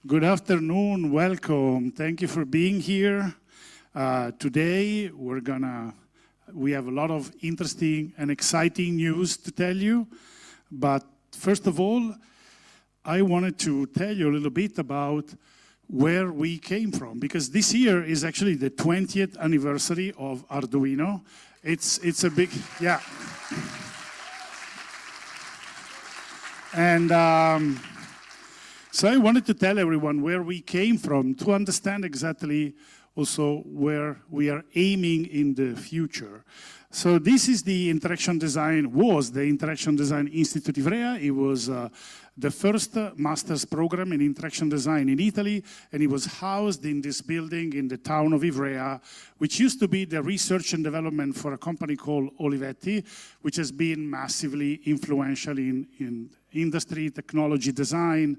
Good afternoon, welcome. Thank you for being here. Today we have a lot of interesting and exciting news to tell you. But first of all, I wanted to tell you a little bit about where we came from, because this year is actually the 20th anniversary of Arduino. It's a big, yeah. And so I wanted to tell everyone where we came from to understand exactly also where we are aiming in the future. So this is the Interaction Design Institute Ivrea. It was the first master's program in interaction design in Italy, and it was housed in this building in the town of Ivrea, which used to be the research and development for a company called Olivetti, which has been massively influential in industry, technology, design.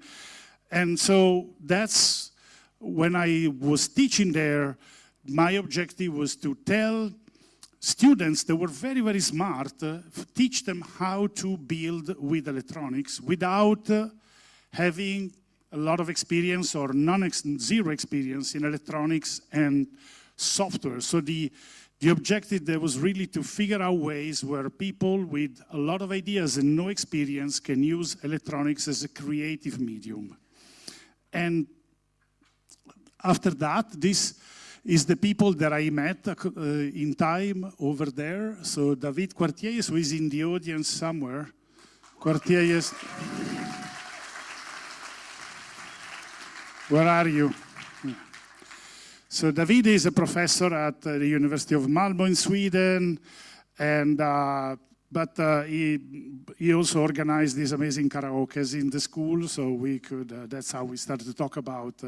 And so that's when I was teaching there, my objective was to tell students that were very, very smart, teach them how to build with electronics without having a lot of experience or zero experience in electronics and software. So the objective there was really to figure out ways where people with a lot of ideas and no experience can use electronics as a creative medium. And after that, this is the people that I met in time over there. So David Quartiers, who is in the audience somewhere. Quartiers, where are you? So David is a professor at the University of Malmö in Sweden, and but he also organized these amazing karaokes in the school, so we could, that's how we started to talk about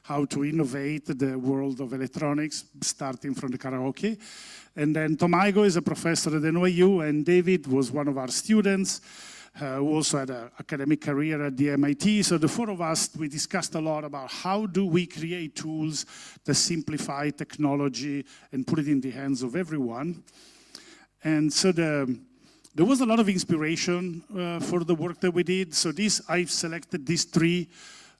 how to innovate the world of electronics, starting from the karaoke. And then Tomaigo is a professor at NYU, and David was one of our students, who also had an academic career at the MIT. So the four of us, we discussed a lot about how do we create tools that simplify technology and put it in the hands of everyone. And so there was a lot of inspiration for the work that we did. So I've selected these three.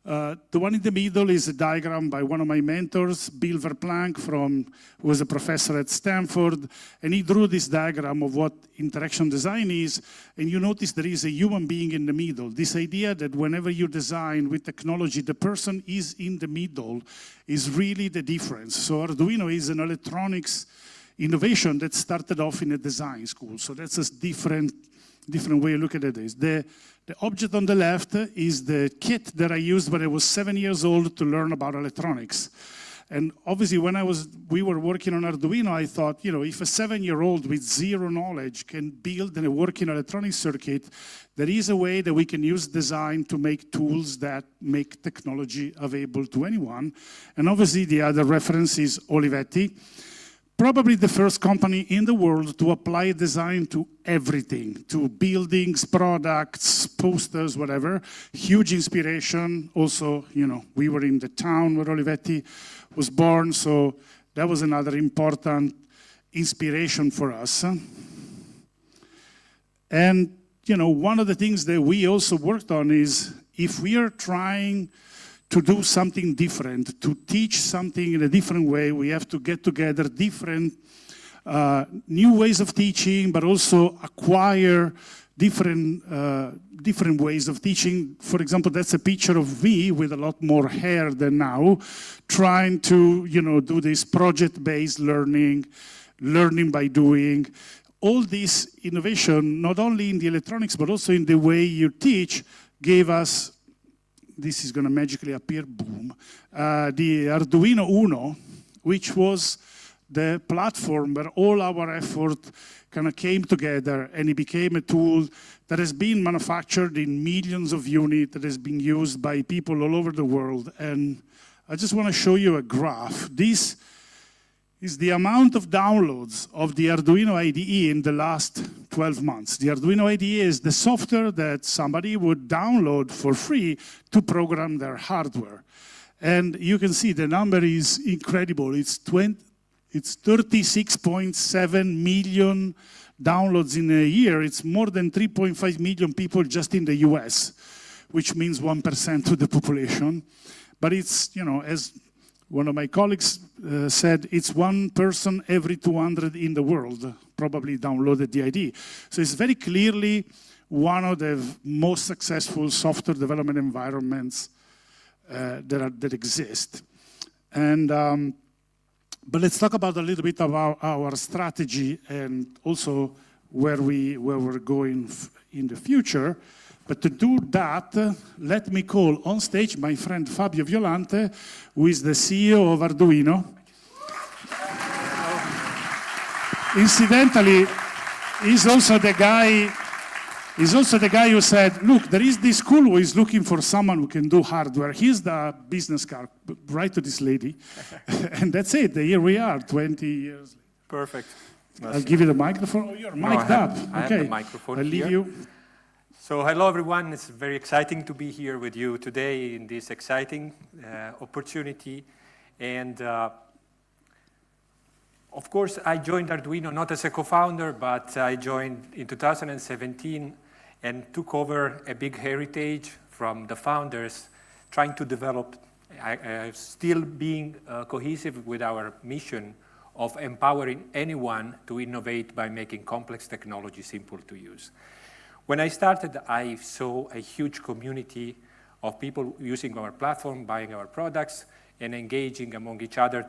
The one in the middle is a diagram by one of my mentors, Bill Verplank, who was a professor at Stanford. And he drew this diagram of what interaction design is. And you notice there is a human being in the middle. This idea that whenever you design with technology, the person is in the middle is really the difference. So Arduino is an electronics innovation that started off in a design school. So that's a different way of looking at this. The object on the left is the kit that I used when I was 7 years old to learn about electronics. And obviously when we were working on Arduino, I thought, you know, if a 7-year-old with zero knowledge can build a working electronic circuit, there is a way that we can use design to make tools that make technology available to anyone. And obviously the other reference is Olivetti. Probably the first company in the world to apply design to everything, to buildings, products, posters, whatever. Huge inspiration. Also, you know, we were in the town where Olivetti was born, so that was another important inspiration for us. And, you know, one of the things that we also worked on is if we are trying to do something different, to teach something in a different way, we have to get together different new ways of teaching, but also acquire different ways of teaching. For example, that's a picture of me with a lot more hair than now, trying to, you know, do this project-based learning by doing. All this innovation, not only in the electronics, but also in the way you teach, gave us, this is going to magically appear, boom, the Arduino Uno, which was the platform where all our effort kind of came together, and it became a tool that has been manufactured in millions of units, that has been used by people all over the world. And I just want to show you a graph. This is the amount of downloads of the Arduino IDE in the last 12 months. The Arduino IDE is the software that somebody would download for free to program their hardware. And you can see the number is incredible. It's 36.7 million downloads in a year. It's more than 3.5 million people just in the US, which means 1% of the population. but it's, as one of my colleagues said, it's one person every 200 in the world probably downloaded the IDE. So it's very clearly one of the most successful software development environments that exist. And but let's talk about a little bit about our strategy and also where we're going in the future. But to do that, let me call on stage my friend Fabio Violante, who is the CEO of Arduino. Incidentally, he's also the guy who said, look, there is this school who is looking for someone who can do hardware. Here's the business card, write to this lady. And that's it, here we are, 20 years later. Perfect. I'll give you the microphone. Oh, you're mic'd up. I have the microphone I'll leave here. you. So hello everyone, it's very exciting to be here with you today in this exciting opportunity. And of course, I joined Arduino not as a co-founder, but I joined in 2017 and took over a big heritage from the founders, trying to develop, still being cohesive with our mission of empowering anyone to innovate by making complex technology simple to use. When I started, I saw a huge community of people using our platform, buying our products, and engaging among each other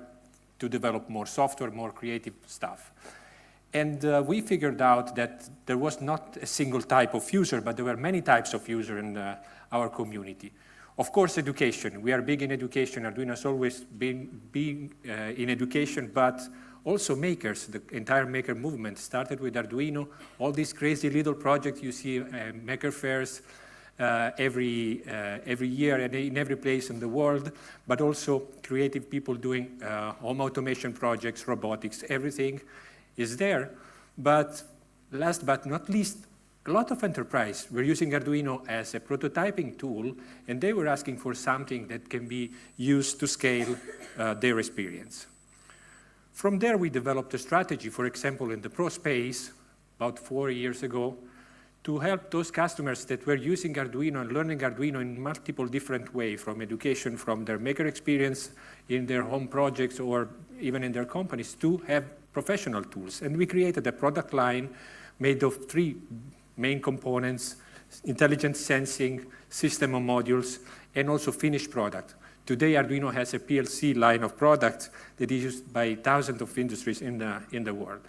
to develop more software, more creative stuff. And we figured out that there was not a single type of user, but there were many types of user in our community. Of course, education. We are big in education. Arduino has always been in education, but also makers. The entire maker movement started with Arduino. All these crazy little projects you see maker fairs every year and in every place in the world, but also creative people doing home automation projects, robotics, everything is there. But last but not least, a lot of enterprise were using Arduino as a prototyping tool, and they were asking for something that can be used to scale their experience. From there, we developed a strategy, for example, in the pro space, about 4 years ago, to help those customers that were using Arduino and learning Arduino in multiple different ways, from education, from their maker experience in their home projects or even in their companies, to have professional tools. And we created a product line made of 3 main components: intelligent sensing, system of modules, and also finished product. Today, Arduino has a PLC line of products that is used by thousands of industries in the world.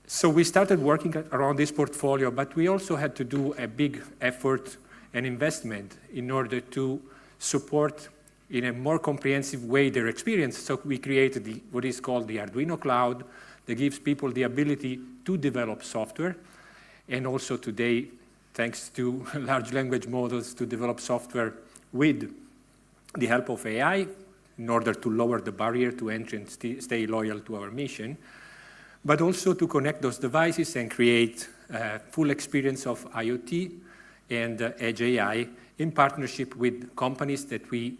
So we started working around this portfolio, but we also had to do a big effort and investment in order to support in a more comprehensive way their experience. So we created what is called the Arduino Cloud that gives people the ability to develop software, and also today, thanks to large language models, to develop software with the help of AI in order to lower the barrier to entry and stay loyal to our mission, but also to connect those devices and create a full experience of IoT and Edge AI in partnership with companies that we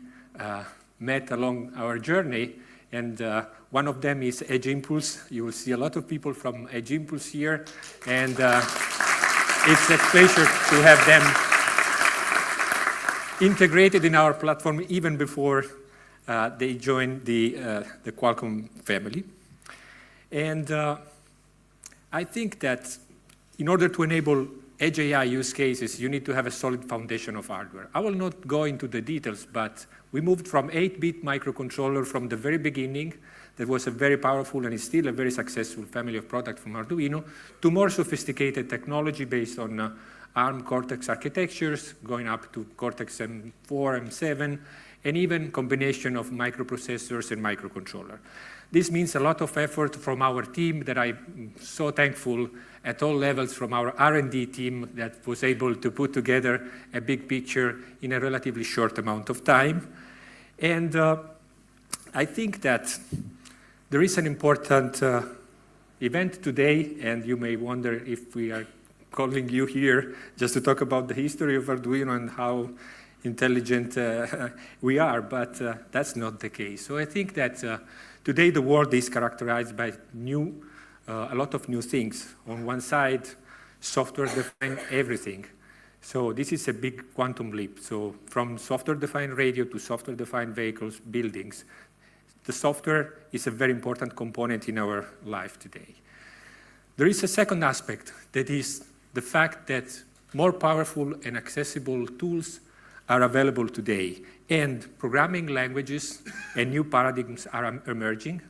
met along our journey. And one of them is Edge Impulse. You will see a lot of people from Edge Impulse here, and it's a pleasure to have them integrated in our platform even before they joined the Qualcomm family. And I think that in order to enable Edge AI use cases, you need to have a solid foundation of hardware. I will not go into the details, but we moved from 8-bit microcontroller from the very beginning, that was a very powerful and is still a very successful family of products from Arduino, to more sophisticated technology based on ARM Cortex architectures, going up to Cortex M4, M7, and even combination of microprocessors and microcontroller. This means a lot of effort from our team that I'm so thankful at all levels, from our R&D team that was able to put together a big picture in a relatively short amount of time. And I think that there is an important event today, and you may wonder if we are calling you here just to talk about the history of Arduino and how intelligent we are, but that's not the case. So I think that today the world is characterized by a lot of new things. On one side, software defines everything. So this is a big quantum leap. So from software-defined radio to software-defined vehicles, buildings, the software is a very important component in our life today. There is a second aspect, that is the fact that more powerful and accessible tools are available today, and programming languages and new paradigms are emerging.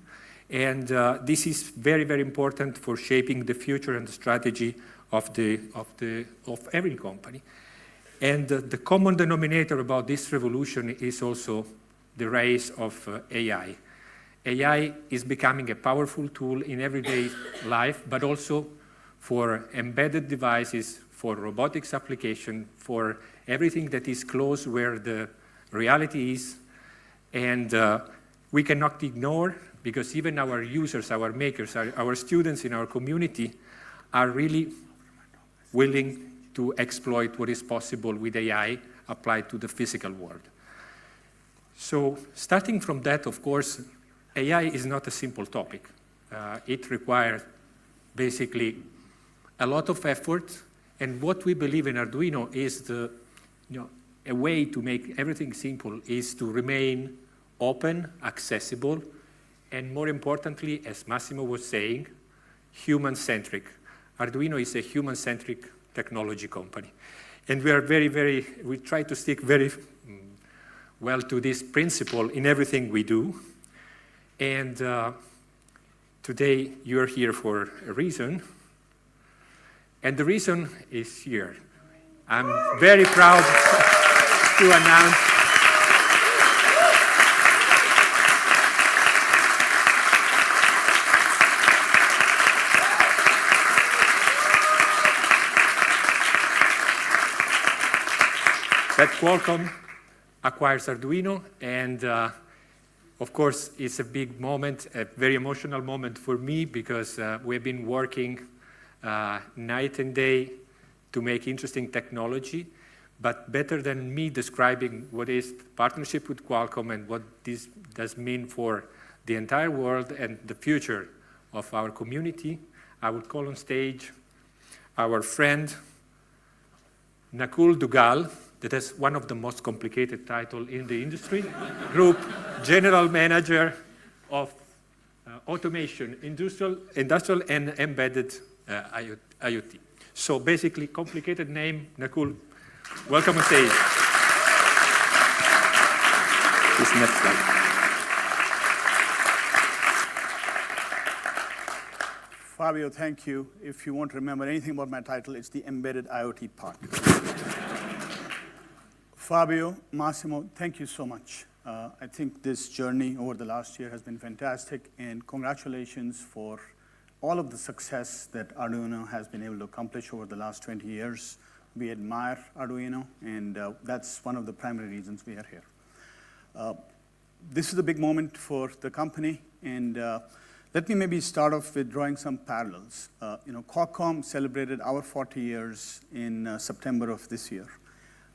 And this is very, very important for shaping the future and the strategy of every company. And the common denominator about this revolution is also the rise of AI. AI is becoming a powerful tool in everyday life, but also for embedded devices, for robotics application, for everything that is close where the reality is. And we cannot ignore, because even our users, our makers, our students in our community are really willing to exploit what is possible with AI applied to the physical world. So starting from that, of course, AI is not a simple topic. It requires basically a lot of effort, and what we believe in Arduino is a way to make everything simple is to remain open, accessible, and more importantly, as Massimo was saying, human-centric. Arduino is a human-centric technology company. And we are we try to stick very well to this principle in everything we do. And today you're here for a reason. And the reason is here. I'm very proud to announce that Qualcomm acquires Arduino, and of course, it's a big moment, a very emotional moment for me, because we've been working night and day to make interesting technology. But better than me describing what is partnership with Qualcomm and what this does mean for the entire world and the future of our community, I would call on stage our friend Nakul Duggal, that has one of the most complicated titles in the industry, Group General Manager of Automation, Industrial and Embedded IoT. So basically, complicated name, Nakul, welcome on stage. This next slide. Fabio, thank you. If you want to remember anything about my title, it's the Embedded IoT part. Fabio, Massimo, thank you so much. I think this journey over the last year has been fantastic, and congratulations for all of the success that Arduino has been able to accomplish over the last 20 years. We admire Arduino, and that's one of the primary reasons we are here. This is a big moment for the company, and let me maybe start off with drawing some parallels. Qualcomm celebrated our 40 years in September of this year.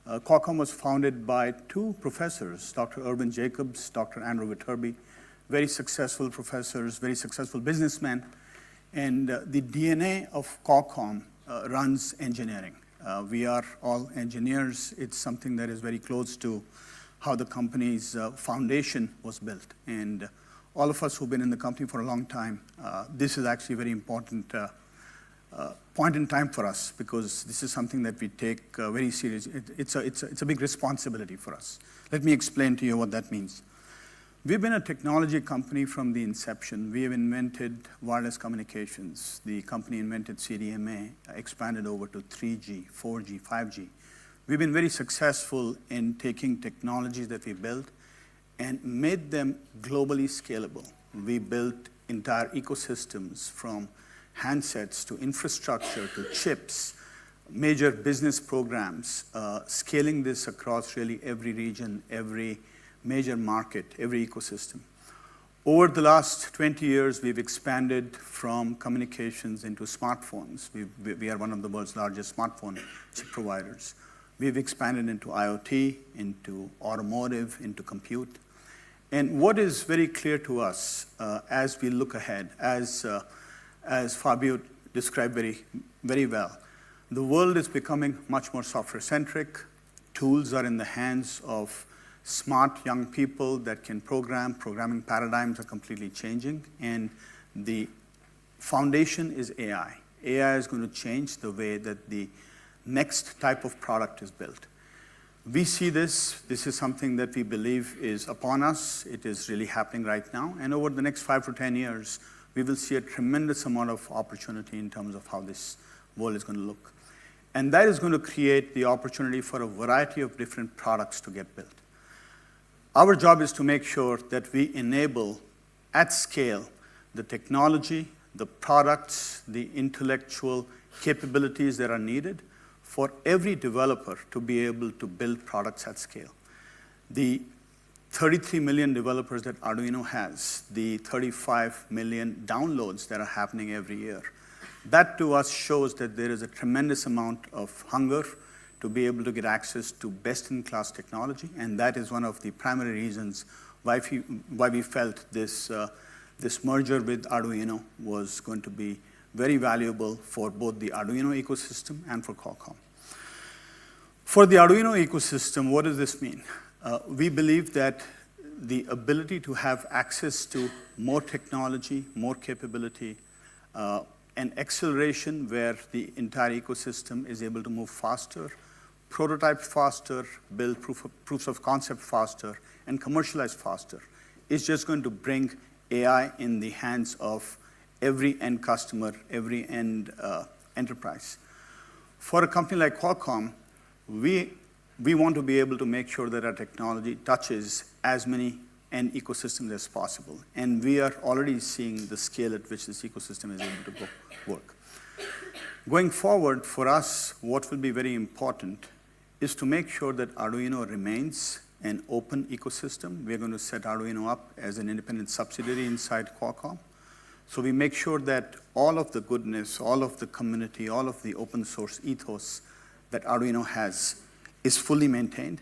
Qualcomm was founded by two professors, Dr. Urban Jacobs, Dr. Andrew Viterbi, very successful professors, very successful businessmen. And the DNA of Qualcomm runs engineering. We are all engineers. It's something that is very close to how the company's foundation was built. And all of us who've been in the company for a long time, this is actually a very important point in time for us, because this is something that we take very seriously. It's a big responsibility for us. Let me explain to you what that means. We've been a technology company from the inception. We have invented wireless communications. The company invented CDMA, expanded over to 3G, 4G, 5G. We've been very successful in taking technologies that we built and made them globally scalable. We built entire ecosystems, from handsets to infrastructure to chips, major business programs, scaling this across really every region, every major market, every ecosystem. Over the last 20 years, we've expanded from communications into smartphones. We are one of the world's largest smartphone chip providers. We've expanded into IoT, into automotive, into compute. And what is very clear to us as we look ahead, as Fabio described very well, The world is becoming much more software-centric. Tools are in the hands of smart young people that can program. Programming paradigms are completely changing, and the foundation is AI. AI is going to change the way that the next type of product is built. We see this. This is something that we believe is upon us. It is really happening right now. And over the next 5 to 10 years, we will see a tremendous amount of opportunity in terms of how this world is going to look. And that is going to create the opportunity for a variety of different products to get built. Our job is to make sure that we enable, at scale, the technology, the products, the intellectual capabilities that are needed for every developer to be able to build products at scale. The 33 million developers that Arduino has, the 35 million downloads that are happening every year, that to us shows that there is a tremendous amount of hunger to be able to get access to best-in-class technology, and that is one of the primary reasons why we felt this merger with Arduino was going to be very valuable for both the Arduino ecosystem and for Qualcomm. For the Arduino ecosystem, what does this mean? We believe that the ability to have access to more technology, more capability, and acceleration where the entire ecosystem is able to move faster, prototype faster, build proofs of concept faster, and commercialize faster is just going to bring AI in the hands of every end customer, every end enterprise. For a company like Qualcomm, we want to be able to make sure that our technology touches as many end ecosystems as possible. And we are already seeing the scale at which this ecosystem is able to work. Going forward, for us, what will be very important is to make sure that Arduino remains an open ecosystem. We're going to set Arduino up as an independent subsidiary inside Qualcomm. So we make sure that all of the goodness, all of the community, all of the open source ethos that Arduino has is fully maintained.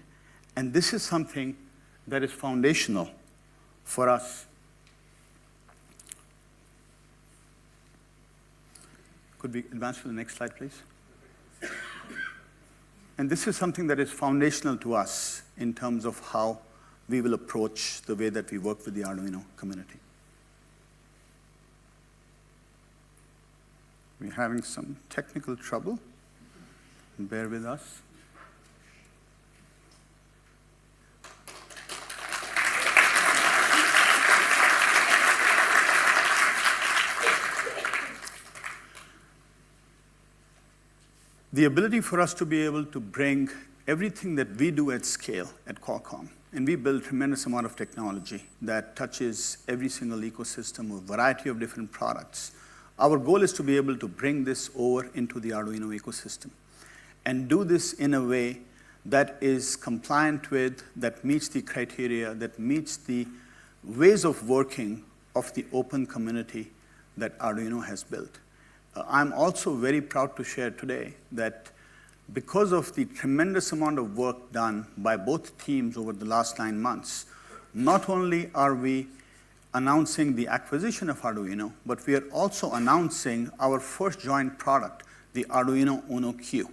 And this is something that is foundational for us. Could we advance to the next slide, please? And this is something that is foundational to us in terms of how we will approach the way that we work with the Arduino community. We're having some technical trouble. Bear with us. The ability for us to be able to bring everything that we do at scale at Qualcomm, and we build a tremendous amount of technology that touches every single ecosystem, a variety of different products. Our goal is to be able to bring this over into the Arduino ecosystem and do this in a way that is compliant with, that meets the criteria, that meets the ways of working of the open community that Arduino has built. I'm also very proud to share today that because of the tremendous amount of work done by both teams over the last 9 months, not only are we announcing the acquisition of Arduino, but we are also announcing our first joint product, the Arduino Uno Q.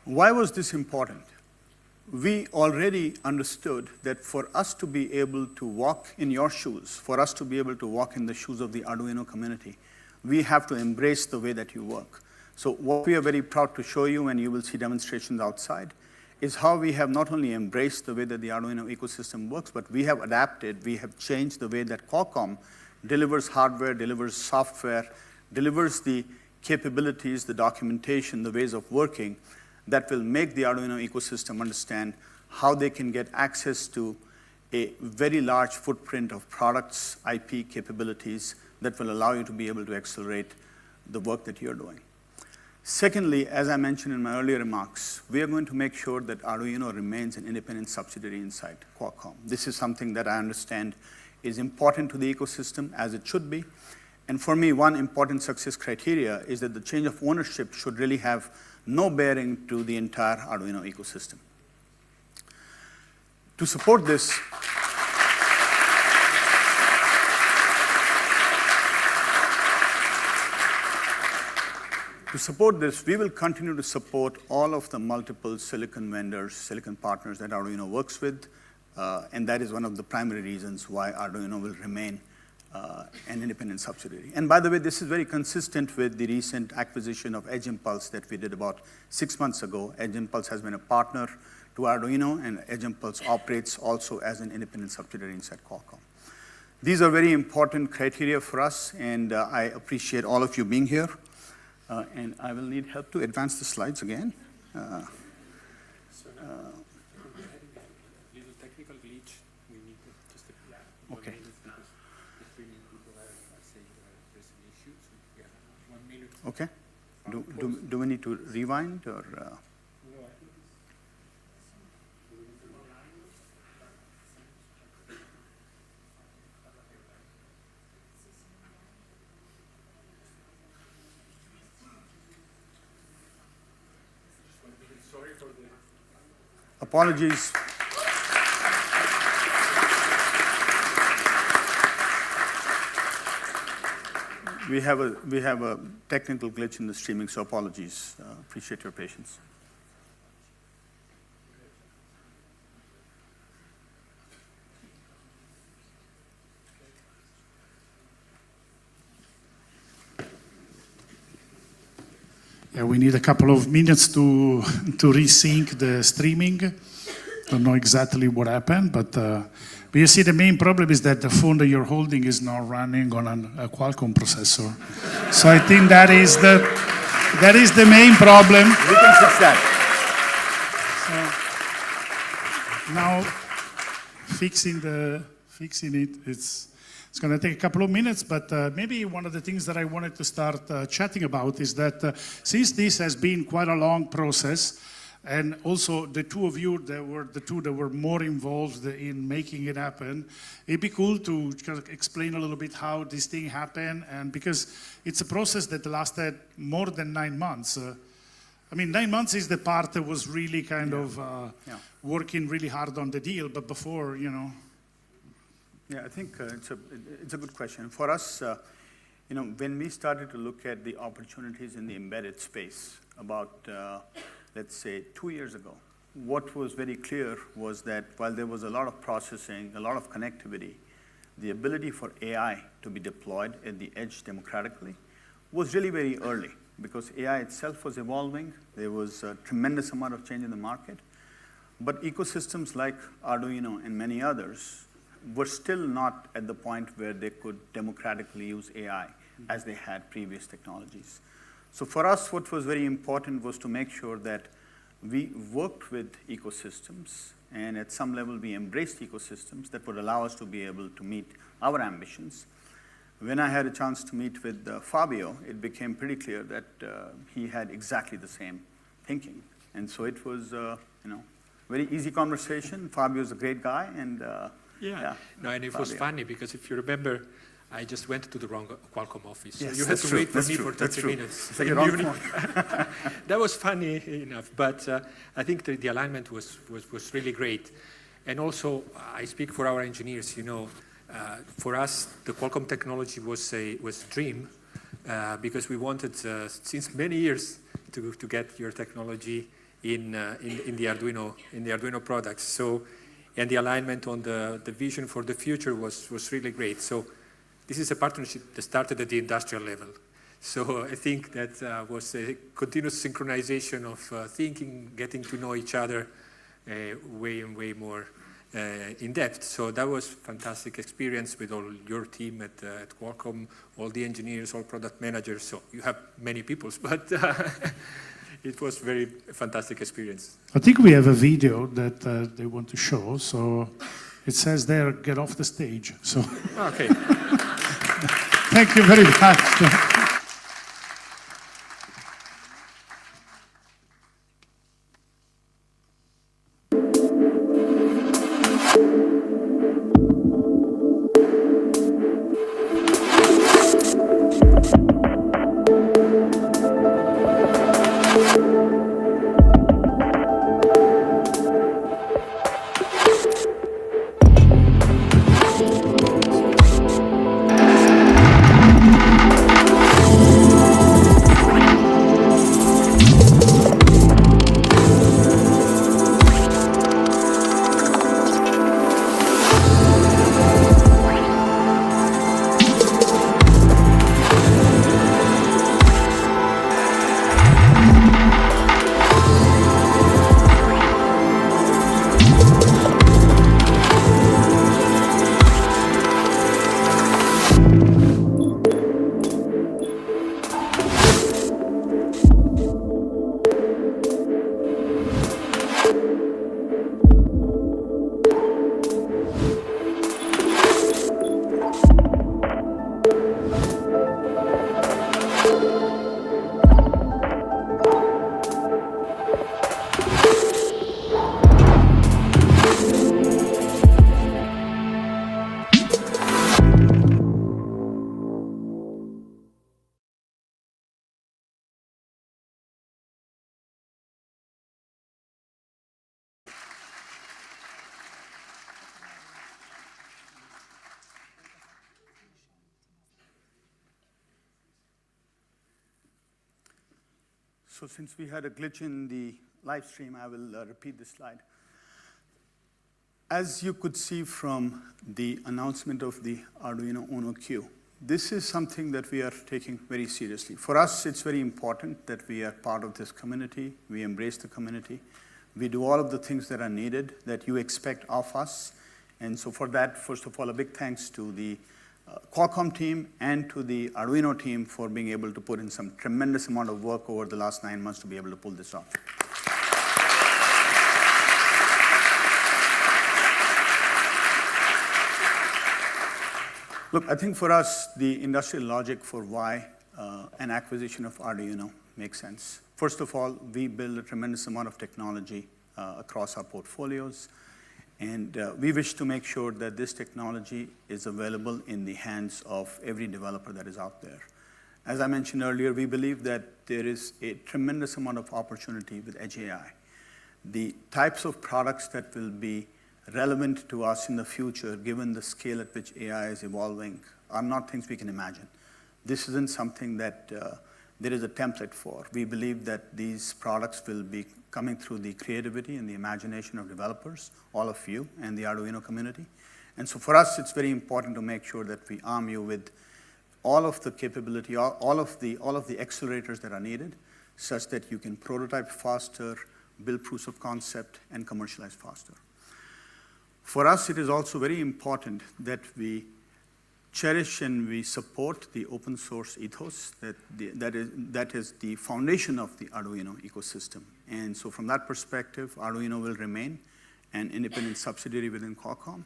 Why was this important? We already understood that for us to be able to walk in your shoes, for us to be able to walk in the shoes of the Arduino community, we have to embrace the way that you work. So what we are very proud to show you, and you will see demonstrations outside, is how we have not only embraced the way that the Arduino ecosystem works, but we have adapted, we have changed the way that Qualcomm delivers hardware, delivers software, delivers the capabilities, the documentation, the ways of working that will make the Arduino ecosystem understand how they can get access to a very large footprint of products, IP capabilities that will allow you to be able to accelerate the work that you're doing. Secondly, as I mentioned in my earlier remarks, we are going to make sure that Arduino remains an independent subsidiary inside Qualcomm. This is something that I understand is important to the ecosystem, as it should be. And for me, one important success criteria is that the change of ownership should really have no bearing to the entire Arduino ecosystem. To support this, we will continue to support all of the multiple silicon vendors, silicon partners that Arduino works with, and that is one of the primary reasons why Arduino will remain an independent subsidiary. And by the way, this is very consistent with the recent acquisition of Edge Impulse that we did about 6 months ago. Edge Impulse has been a partner to Arduino, and Edge Impulse operates also as an independent subsidiary inside Qualcomm. These are very important criteria for us, and I appreciate all of you being here. And I will need help to advance the slides again. Little technical glitch. We need just okay. The streaming people are saying there's an issue. So we have 1 minute. Okay. Do we need to rewind or? Apologies. We have a technical glitch in the streaming, so apologies. Appreciate your patience. Yeah, we need a couple of minutes to resync the streaming. Don't know exactly what happened, but you see the main problem is that the phone that you're holding is not running on a Qualcomm processor. So I think that is the main problem. We can fix that. So now fixing it, it's going to take a couple of minutes, but maybe one of the things that I wanted to start chatting about is that since this has been quite a long process, and also the two of you that were the two that were more involved in making it happen, it'd be cool to kind of explain a little bit how this thing happened, and because it's a process that lasted more than 9 months. I mean, 9 months is the part that was really kind of working really hard on the deal, but before, you know. Yeah, I think it's a good question. For us, when we started to look at the opportunities in the embedded space about, let's say, 2 years ago, what was very clear was that while there was a lot of processing, a lot of connectivity, the ability for AI to be deployed at the edge democratically was really very early because AI itself was evolving. There was a tremendous amount of change in the market. But ecosystems like Arduino and many others were still not at the point where they could democratically use AI as they had previous technologies. So for us, what was very important was to make sure that we worked with ecosystems, and at some level we embraced ecosystems that would allow us to be able to meet our ambitions. When I had a chance to meet with Fabio, it became pretty clear that he had exactly the same thinking. And so it was, very easy conversation. Fabio's a great guy, and No, and it was funny because if you remember, I just went to the wrong Qualcomm office. Yes, so you had to wait for me for 30 minutes. It's like a wrong That was funny enough, but I think the alignment was really great. And also, I speak for our engineers. For us, the Qualcomm technology was a dream because we wanted since many years to get your technology in the Arduino products. So. And the alignment on the vision for the future was really great. So this is a partnership that started at the industrial level. So I think that was a continuous synchronization of thinking, getting to know each other way more in depth. So that was a fantastic experience with all your team at Qualcomm, all the engineers, all product managers. So you have many people, but it was very fantastic experience. I think we have a video that they want to show. So it says there, get off the stage. So okay. Thank you very much. So since we had a glitch in the live stream, I will repeat this slide. As you could see from the announcement of the Arduino Uno Q, this is something that we are taking very seriously. For us, it's very important that we are part of this community. We embrace the community. We do all of the things that are needed, that you expect of us. And so for that, first of all, a big thanks to the Qualcomm team and to the Arduino team for being able to put in some tremendous amount of work over the last 9 months to be able to pull this off. Look, I think for us, the industrial logic for why an acquisition of Arduino makes sense. First of all, we build a tremendous amount of technology across our portfolios. And we wish to make sure that this technology is available in the hands of every developer that is out there. As I mentioned earlier, we believe that there is a tremendous amount of opportunity with Edge AI. The types of products that will be relevant to us in the future, given the scale at which AI is evolving, are not things we can imagine. This isn't something that there is a template for. We believe that these products will be coming through the creativity and the imagination of developers, all of you, and the Arduino community. And so for us, it's very important to make sure that we arm you with all of the capability, all of the accelerators that are needed, such that you can prototype faster, build proofs of concept, and commercialize faster. For us, it is also very important that we cherish and we support the open source ethos that is the foundation of the Arduino ecosystem. And so from that perspective, Arduino will remain an independent subsidiary within Qualcomm.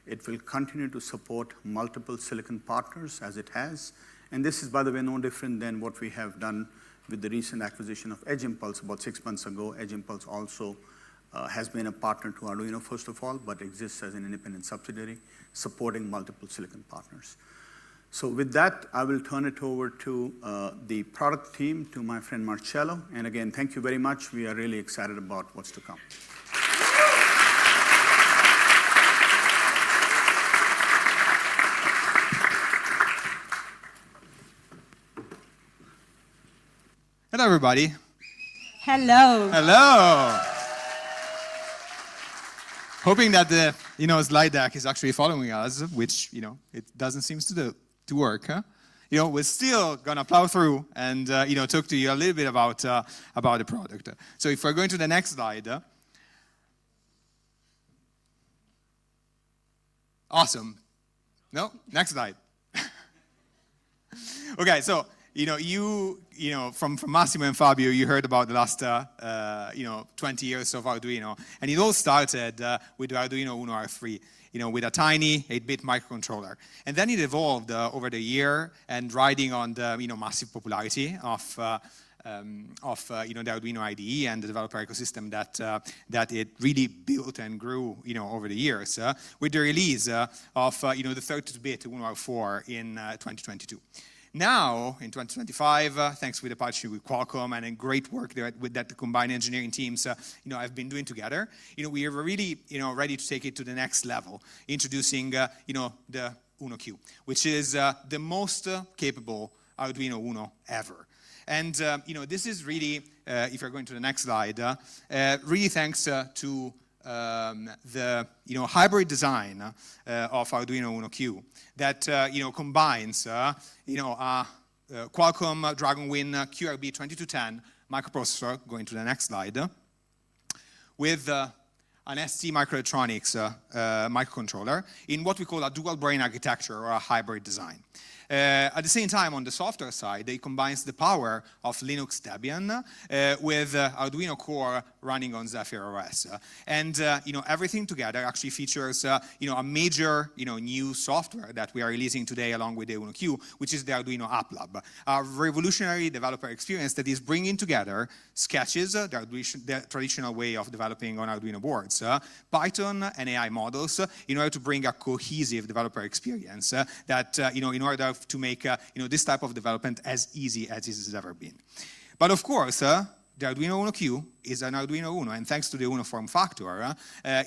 It will continue to support multiple silicon partners as it has. And this is, by the way, no different than what we have done with the recent acquisition of Edge Impulse about 6 months ago. Edge Impulse also has been a partner to Arduino, first of all, but exists as an independent subsidiary supporting multiple silicon partners. So with that, I will turn it over to the product team, to my friend Marcello. And again, thank you very much. We are really excited about what's to come. Hello, everybody. Hello. Hello. Hoping that the slide deck is actually following us, which it doesn't seem to work. Huh? We're still gonna plow through and talk to you a little bit about the product. So if we're going to the next slide. Awesome. No, next slide. Okay, so from Massimo and Fabio, you heard about the last 20 years of Arduino, and it all started with the Arduino Uno R3, with a tiny 8-bit microcontroller, and then it evolved over the year and riding on the massive popularity of the Arduino IDE and the developer ecosystem that it really built and grew over the years with the release of the 32-bit Uno R4 in 2022. Now, in 2025, thanks with the partnership with Qualcomm and a great work that the combined engineering teams, have been doing together, we are really, ready to take it to the next level, introducing, the Uno Q, which is the most capable Arduino Uno ever. And, this is really, if you're going to the next slide, really thanks to the hybrid design of Arduino Uno Q that combines a Qualcomm Dragonwing QRB2210 microprocessor, going to the next slide, with an ST Microelectronics microcontroller in what we call a dual brain architecture or a hybrid design. At the same time, on the software side, it combines the power of Linux Debian with Arduino Core running on Zephyr OS. And everything together actually features a major new software that we are releasing today along with the Uno Q, which is the Arduino App Lab, a revolutionary developer experience that is bringing together Sketches, the traditional way of developing on Arduino boards, Python and AI models in order to bring a cohesive developer experience that in order to make this type of development as easy as it has ever been. But of course, the Arduino Uno Q is an Arduino Uno, and thanks to the Uno form factor,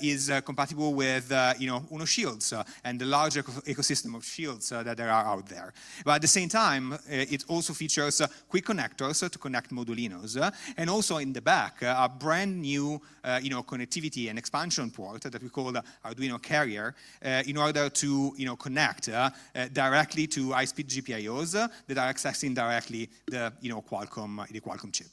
is compatible with Uno shields and the large ecosystem of shields that there are out there. But at the same time, it also features quick connectors to connect Modulinos, and also in the back, a brand new connectivity and expansion port that we call Arduino Carrier, in order to connect directly to high-speed GPIOs that are accessing directly the Qualcomm chip.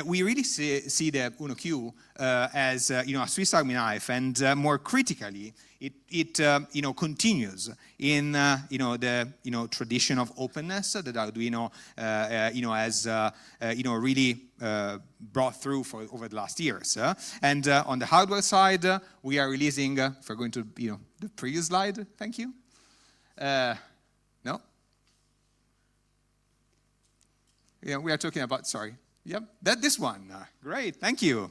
We really see the Uno Q as a Swiss Army knife, and more critically, it continues in the tradition of openness that Arduino has really brought through for over the last years. And on the hardware side, we are releasing. If we're going to the previous slide, thank you. No. Yeah, we are talking about. Sorry. Yep, this one. Great, thank you.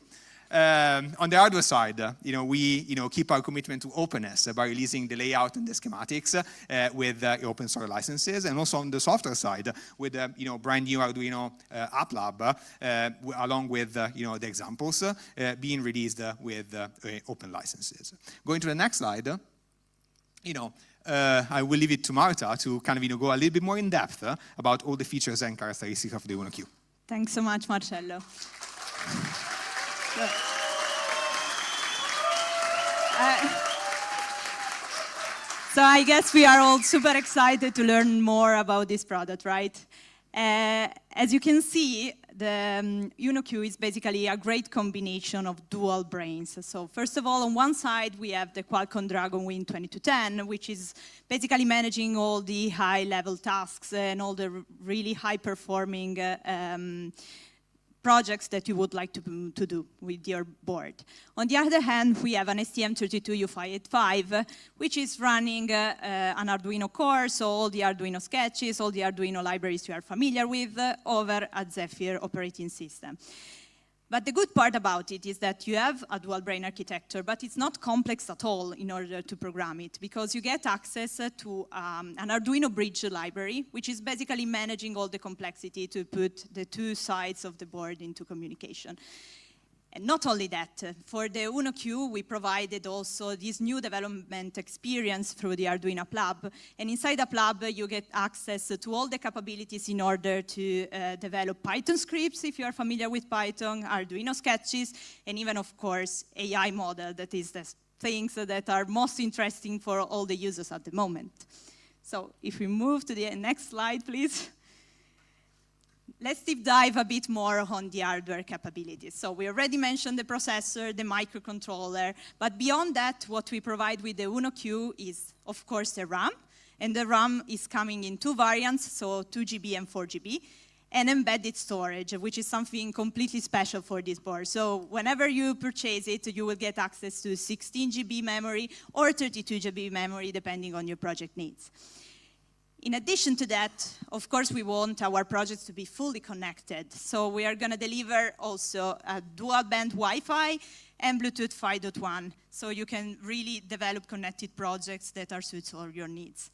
On the hardware side, we keep our commitment to openness by releasing the layout and the schematics with open source licenses, and also on the software side with brand new Arduino App Lab, along with the examples being released with open licenses. Going to the next slide, I will leave it to Marta to kind of go a little bit more in depth about all the features and characteristics of the Uno Q. Thanks so much, Marcello. So I guess we are all super excited to learn more about this product, right? As you can see, the Uno Q is basically a great combination of dual brains. So first of all, on one side, we have the Qualcomm Dragonwing 2210, which is basically managing all the high-level tasks and all the really high-performing projects that you would like to do with your board. On the other hand, we have an STM32U585, which is running an Arduino core, so all the Arduino sketches, all the Arduino libraries you are familiar with, over a Zephyr operating system. But the good part about it is that you have a dual brain architecture, but it's not complex at all in order to program it, because you get access to an Arduino bridge library, which is basically managing all the complexity to put the two sides of the board into communication. And not only that, for the Uno Q, we provided also this new development experience through the Arduino App Lab. And inside App Lab, you get access to all the capabilities in order to develop Python scripts, if you are familiar with Python, Arduino sketches, and even, of course, AI model, that is the things that are most interesting for all the users at the moment. So if we move to the next slide, please. Let's deep dive a bit more on the hardware capabilities. So we already mentioned the processor, the microcontroller, but beyond that, what we provide with the Uno Q is, of course, the RAM, and the RAM is coming in two variants, so 2 GB and 4 GB, and embedded storage, which is something completely special for this board. So whenever you purchase it, you will get access to 16 GB memory or 32 GB memory, depending on your project needs. In addition to that, of course, we want our projects to be fully connected. So we are going to deliver also a dual-band Wi-Fi and Bluetooth 5.1, so you can really develop connected projects that are suited for your needs.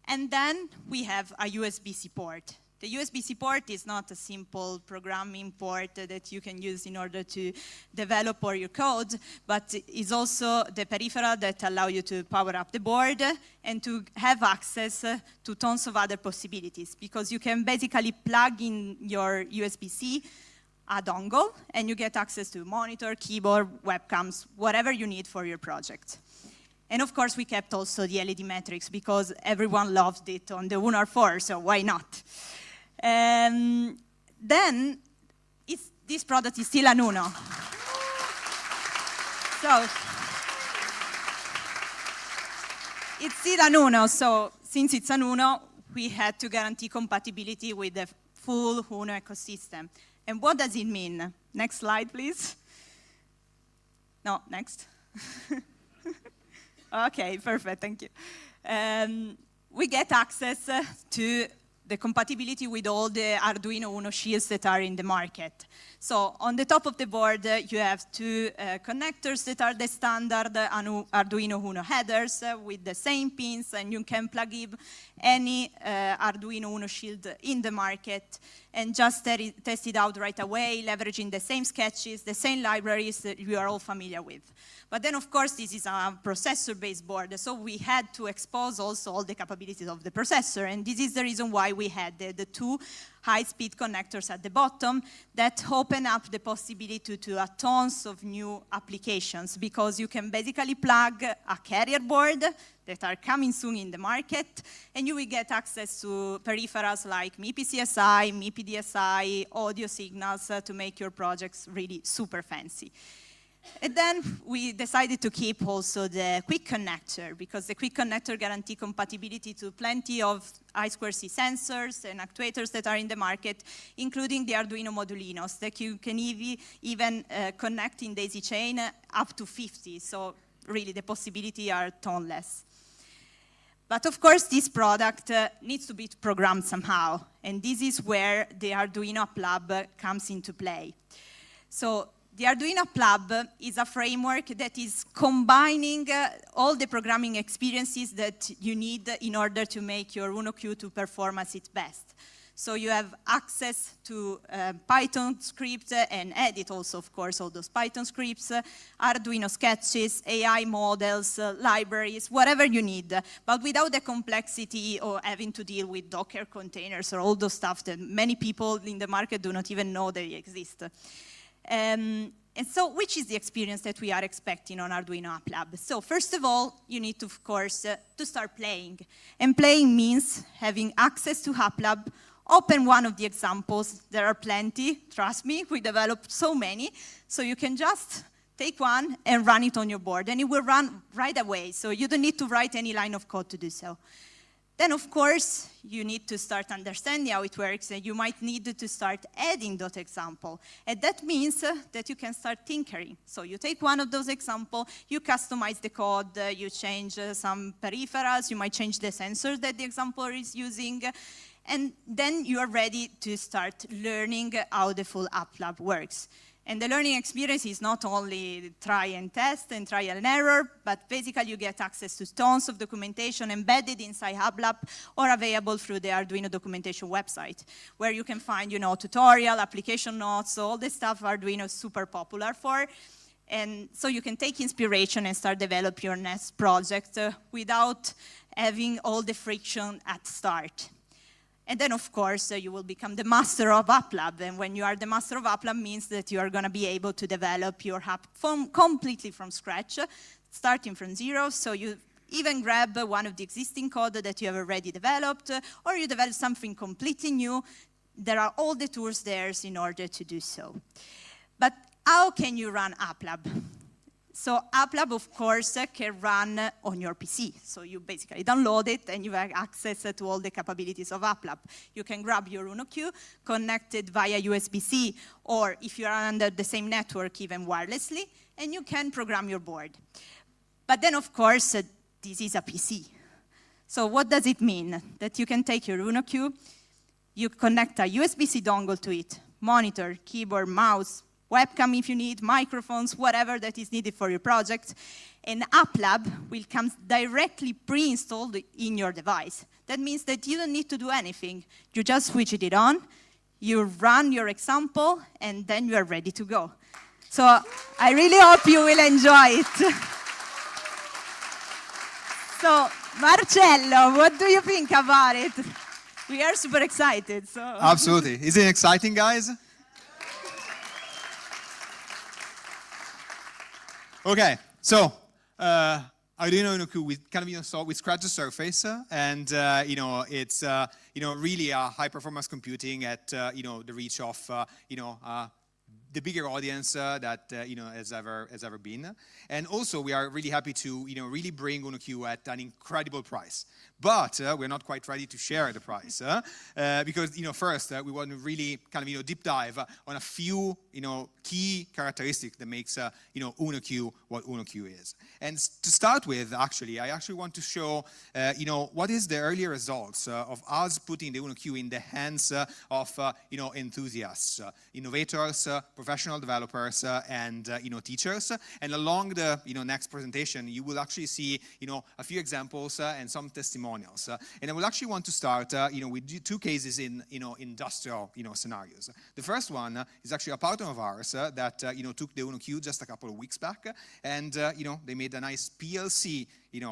And then we have a USB-C port. The USB-C port is not a simple programming port that you can use in order to develop all your code, but is also the peripheral that allows you to power up the board and to have access to tons of other possibilities, because you can basically plug in your USB-C a dongle and you get access to monitor, keyboard, webcams, whatever you need for your project. And of course, we kept also the LED matrix because everyone loved it on the Uno R4, so why not? Then, this product is still an Uno. So, it's still an Uno, so since it's an Uno, we had to guarantee compatibility with the full Uno ecosystem. And what does it mean? Next slide, please. No, next. Okay, perfect, thank you. We get access to the compatibility with all the Arduino Uno shields that are in the market. So on the top of the board, you have two connectors that are the standard Arduino Uno headers with the same pins, and you can plug in any Arduino Uno shield in the market. and just test it out right away, leveraging the same sketches, the same libraries that you are all familiar with. But then, of course, this is a processor-based board, so we had to expose also all the capabilities of the processor, and this is the reason why we had the two high-speed connectors at the bottom that open up the possibility to tons of new applications, because you can basically plug a carrier board that are coming soon in the market, and you will get access to peripherals like MIPI CSI, MIPI DSI, audio signals to make your projects really super fancy. And then we decided to keep also the quick connector, because the quick connector guarantees compatibility to plenty of I2C sensors and actuators that are in the market, including the Arduino modulinos that you can even connect in daisy chain up to 50. So really the possibilities are toneless. But of course, this product needs to be programmed somehow. And this is where the Arduino App Lab comes into play. So the Arduino App Lab is a framework that is combining all the programming experiences that you need in order to make your UnoQ to perform at its best. So you have access to Python scripts and edit also, of course, all those Python scripts, Arduino sketches, AI models, libraries, whatever you need, but without the complexity of having to deal with Docker containers or all those stuff that many people in the market do not even know they exist. And so, which is the experience that we are expecting on Arduino App Lab? So, first of all, you need to, of course, to start playing. And playing means having access to App Lab, open one of the examples. There are plenty, trust me, we developed so many. So you can just take one and run it on your board, and it will run right away. So you don't need to write any line of code to do so. Then, of course, you need to start understanding how it works, and you might need to start adding that example. And that means that you can start tinkering. So you take one of those examples, you customize the code, you change some peripherals, you might change the sensors that the example is using, and then you are ready to start learning how the full App Lab works. And the learning experience is not only try and test and trial and error, but basically you get access to tons of documentation embedded inside App Lab or available through the Arduino documentation website, where you can find, tutorial, application notes, all the stuff Arduino is super popular for. And so you can take inspiration and start develop your next project without having all the friction at start. And then, of course, you will become the master of App Lab. And when you are the master of App Lab, means that you are going to be able to develop your app completely from scratch, starting from zero. So you even grab one of the existing code that you have already developed, or you develop something completely new. There are all the tools there in order to do so. But how can you run App Lab? So App Lab, of course, can run on your PC. So you basically download it, and you have access to all the capabilities of App Lab. You can grab your UnoQ, connect it via USB-C, or if you are under the same network, even wirelessly, and you can program your board. But then, of course, this is a PC. So what does it mean? That you can take your UnoQ, you connect a USB-C dongle to it, monitor, keyboard, mouse, webcam if you need, microphones, whatever that is needed for your project. And App Lab will come directly pre-installed in your device. That means that you don't need to do anything. You just switch it on, you run your example, and then you are ready to go. So I really hope you will enjoy it. So Marcello, what do you think about it? We are super excited. So. Absolutely. Is it exciting, guys? Okay, so Arduino UnoQ, we kind of we scratch the surface, and it's really a high performance computing at the reach of the bigger audience that has ever been. And also we are really happy to really bring UnoQ at an incredible price. But we're not quite ready to share the price because first we want to really kind of deep dive on a few key characteristics that makes UnoQ what UnoQ is. And to start with, I actually want to show what is the early results of us putting the UnoQ in the hands of enthusiasts, innovators, professional developers and teachers. And along the next presentation, you will actually see a few examples and some testimonials. And I will actually want to start with two cases in industrial scenarios. The first one is actually a partner of ours that took the UnoQ just a couple of weeks back, and they made a nice PLC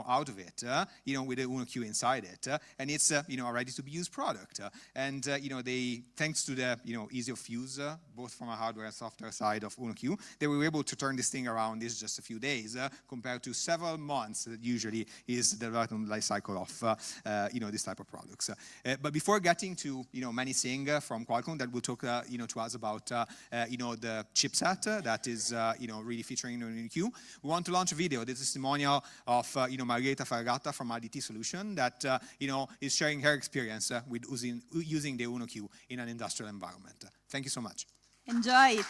out of it, with the UnoQ inside it, and it's a ready-to-be-used product. And they, thanks to the ease of use, both from a hardware and software side of UnoQ, they were able to turn this thing around in just a few days, compared to several months that usually is the development life cycle of this type of products. But before getting to Manny Singh from Qualcomm that will talk to us about the chipset that is really featuring the UnoQ, we want to launch a video, the testimonial of Margherita Ferragatta from IDT Solution that is sharing her experience with using the UnoQ in an industrial environment. Thank you so much. Enjoy it.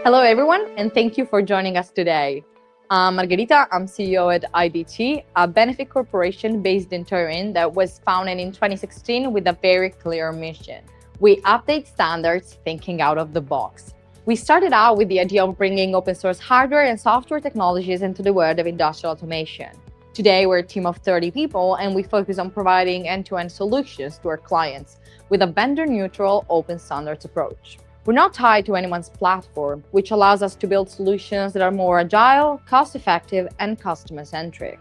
Hello, everyone, and thank you for joining us today. I'm Margherita, I'm CEO at IDT, a benefit corporation based in Turin that was founded in 2016 with a very clear mission. We update standards thinking out of the box. We started out with the idea of bringing open source hardware and software technologies into the world of industrial automation. Today, we're a team of 30 people, and we focus on providing end-to-end solutions to our clients with a vendor-neutral open standards approach. We're not tied to anyone's platform, which allows us to build solutions that are more agile, cost-effective, and customer-centric.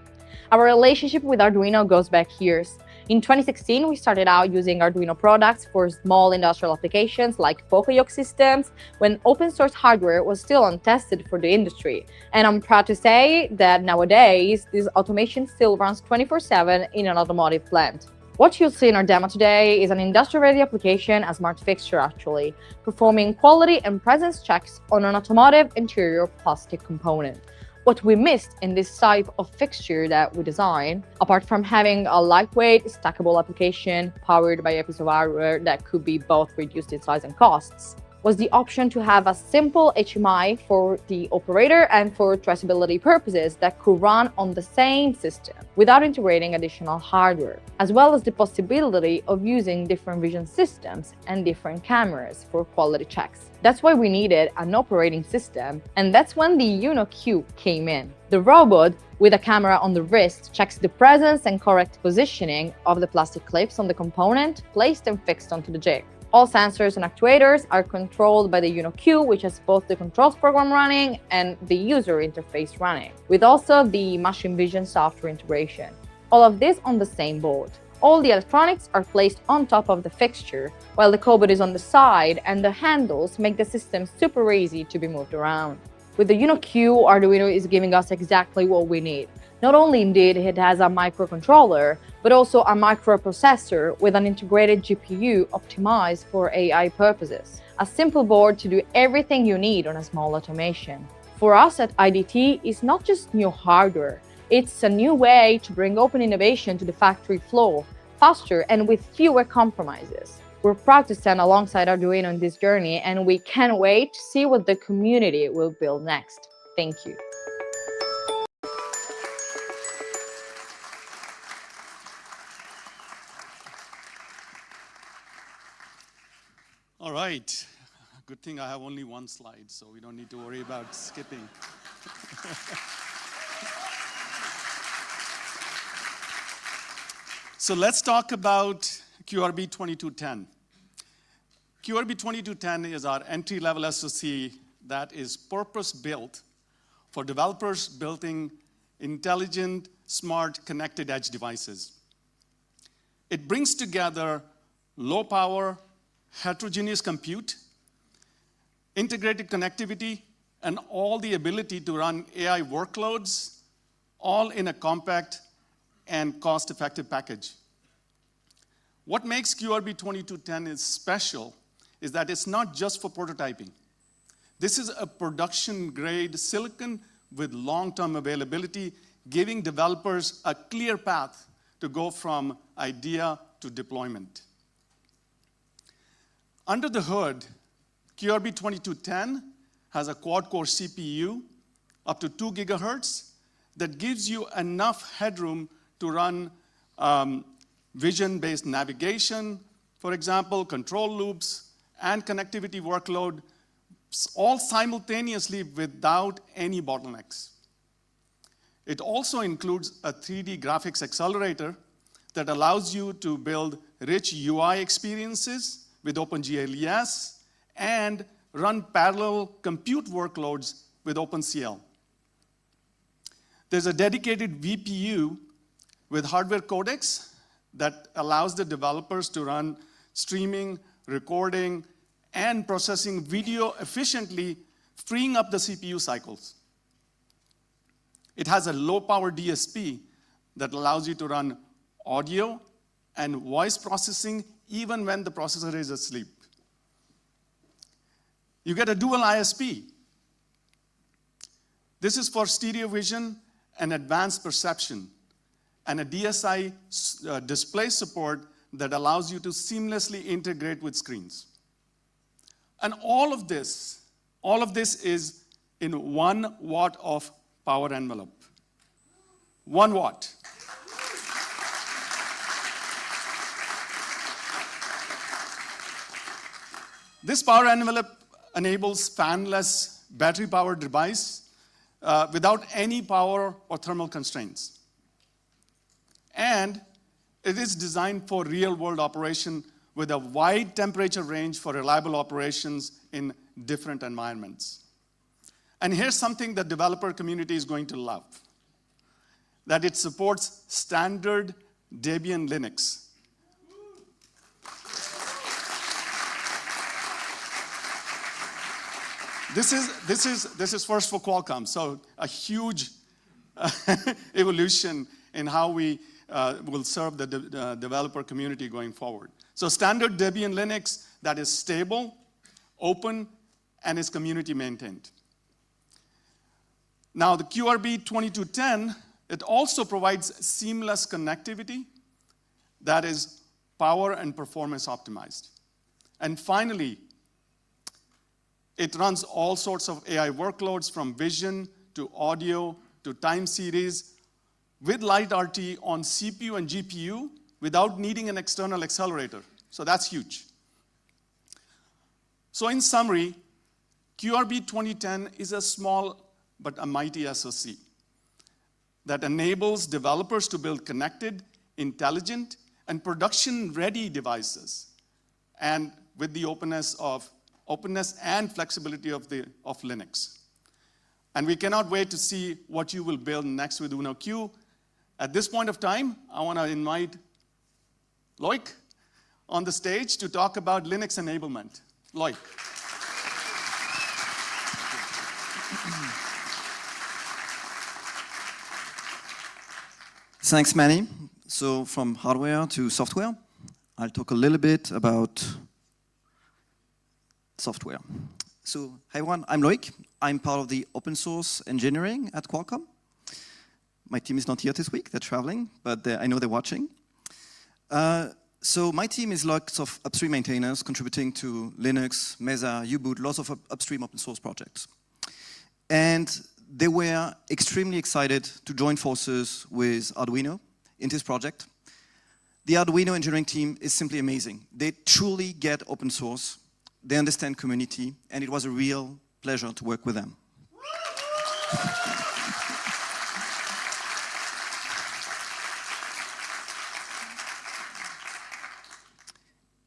Our relationship with Arduino goes back years. In 2016, we started out using Arduino products for small industrial applications like Pocoyoke systems, when open-source hardware was still untested for the industry. And I'm proud to say that nowadays, this automation still runs 24/7 in an automotive plant. What you'll see in our demo today is an industrial-ready application, a smart fixture actually, performing quality and presence checks on an automotive interior plastic component. What we missed in this type of fixture that we designed, apart from having a lightweight, stackable application powered by a piece of hardware that could be both reduced in size and costs, was the option to have a simple HMI for the operator and for traceability purposes that could run on the same system without integrating additional hardware, as well as the possibility of using different vision systems and different cameras for quality checks. That's why we needed an operating system, and that's when the UnoQ came in. The robot, with a camera on the wrist, checks the presence and correct positioning of the plastic clips on the component placed and fixed onto the jig. All sensors and actuators are controlled by the UnoQ, which has both the controls program running and the user interface running, with also the machine vision software integration. All of this on the same board. All the electronics are placed on top of the fixture, while the cobot is on the side, and the handles make the system super easy to be moved around. With the UnoQ, Arduino is giving us exactly what we need. Not only indeed it has a microcontroller, but also a microprocessor with an integrated GPU optimized for AI purposes. A simple board to do everything you need on a small automation. For us at IDT, it's not just new hardware, it's a new way to bring open innovation to the factory floor, faster and with fewer compromises. We're proud to stand alongside Arduino in this journey, and we can't wait to see what the community will build next. Thank you. All right. Good thing I have only one slide, so we don't need to worry about skipping. So let's talk about QRB 2210. QRB 2210 is our entry-level SoC that is purpose-built for developers building intelligent, smart, connected edge devices. It brings together low-power, heterogeneous compute, integrated connectivity, and all the ability to run AI workloads, all in a compact and cost-effective package. What makes QRB 2210 is special is that it's not just for prototyping. This is a production-grade silicon with long-term availability, giving developers a clear path to go from idea to deployment. Under the hood, QRB 2210 has a quad-core CPU up to 2 gigahertz that gives you enough headroom to run vision-based navigation, for example, control loops, and connectivity workload, all simultaneously without any bottlenecks. It also includes a 3D graphics accelerator that allows you to build rich UI experiences with OpenGLES and run parallel compute workloads with OpenCL. There's a dedicated VPU with hardware codecs that allows the developers to run streaming, recording, and processing video efficiently, freeing up the CPU cycles. It has a low-power DSP that allows you to run audio and voice processing even when the processor is asleep. You get a dual ISP. This is for stereo vision and advanced perception, and a DSI display support that allows you to seamlessly integrate with screens. And all of this is in 1 watt of power envelope. 1 watt. This power envelope enables fanless battery-powered device without any power or thermal constraints. And it is designed for real-world operation with a wide temperature range for reliable operations in different environments. And here's something the developer community is going to love, that it supports standard Debian Linux. This is first for Qualcomm, so a huge evolution in how we will serve the developer community going forward. So standard Debian Linux that is stable, open, and is community maintained. Now the QRB 2210, it also provides seamless connectivity that is power and performance optimized. And finally, it runs all sorts of AI workloads from vision to audio to time series with light RT on CPU and GPU without needing an external accelerator. So that's huge. So in summary, QRB 2010 is a small but a mighty SoC that enables developers to build connected, intelligent, and production-ready devices, and with the openness and flexibility of Linux. And we cannot wait to see what you will build next with Uno Q. At this point of time, I want to invite Loic on the stage to talk about Linux enablement. Loic. Thanks, Manny. So from hardware to software, I'll talk a little bit about software. So, hi everyone, I'm Loic. I'm part of the open source engineering at Qualcomm. My team is not here this week, they're traveling, but I know they're watching. So my team is lots of upstream maintainers contributing to Linux, Mesa, U-Boot, lots of upstream open source projects. And they were extremely excited to join forces with Arduino in this project. The Arduino engineering team is simply amazing. They truly get open source, they understand community, and it was a real pleasure to work with them.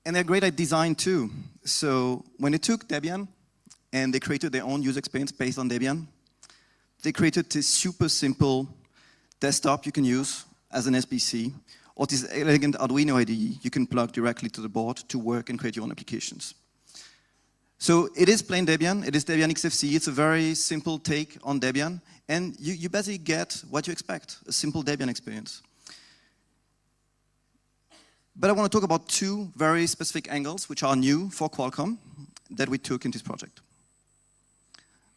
And they're great at design too. So when they took Debian and they created their own user experience based on Debian, they created this super simple desktop you can use as an SBC, or this elegant Arduino IDE you can plug directly to the board to work and create your own applications. So it is plain Debian, it is Debian XFC, it's a very simple take on Debian, and you basically get what you expect, a simple Debian experience. But I want to talk about two very specific angles which are new for Qualcomm that we took in this project.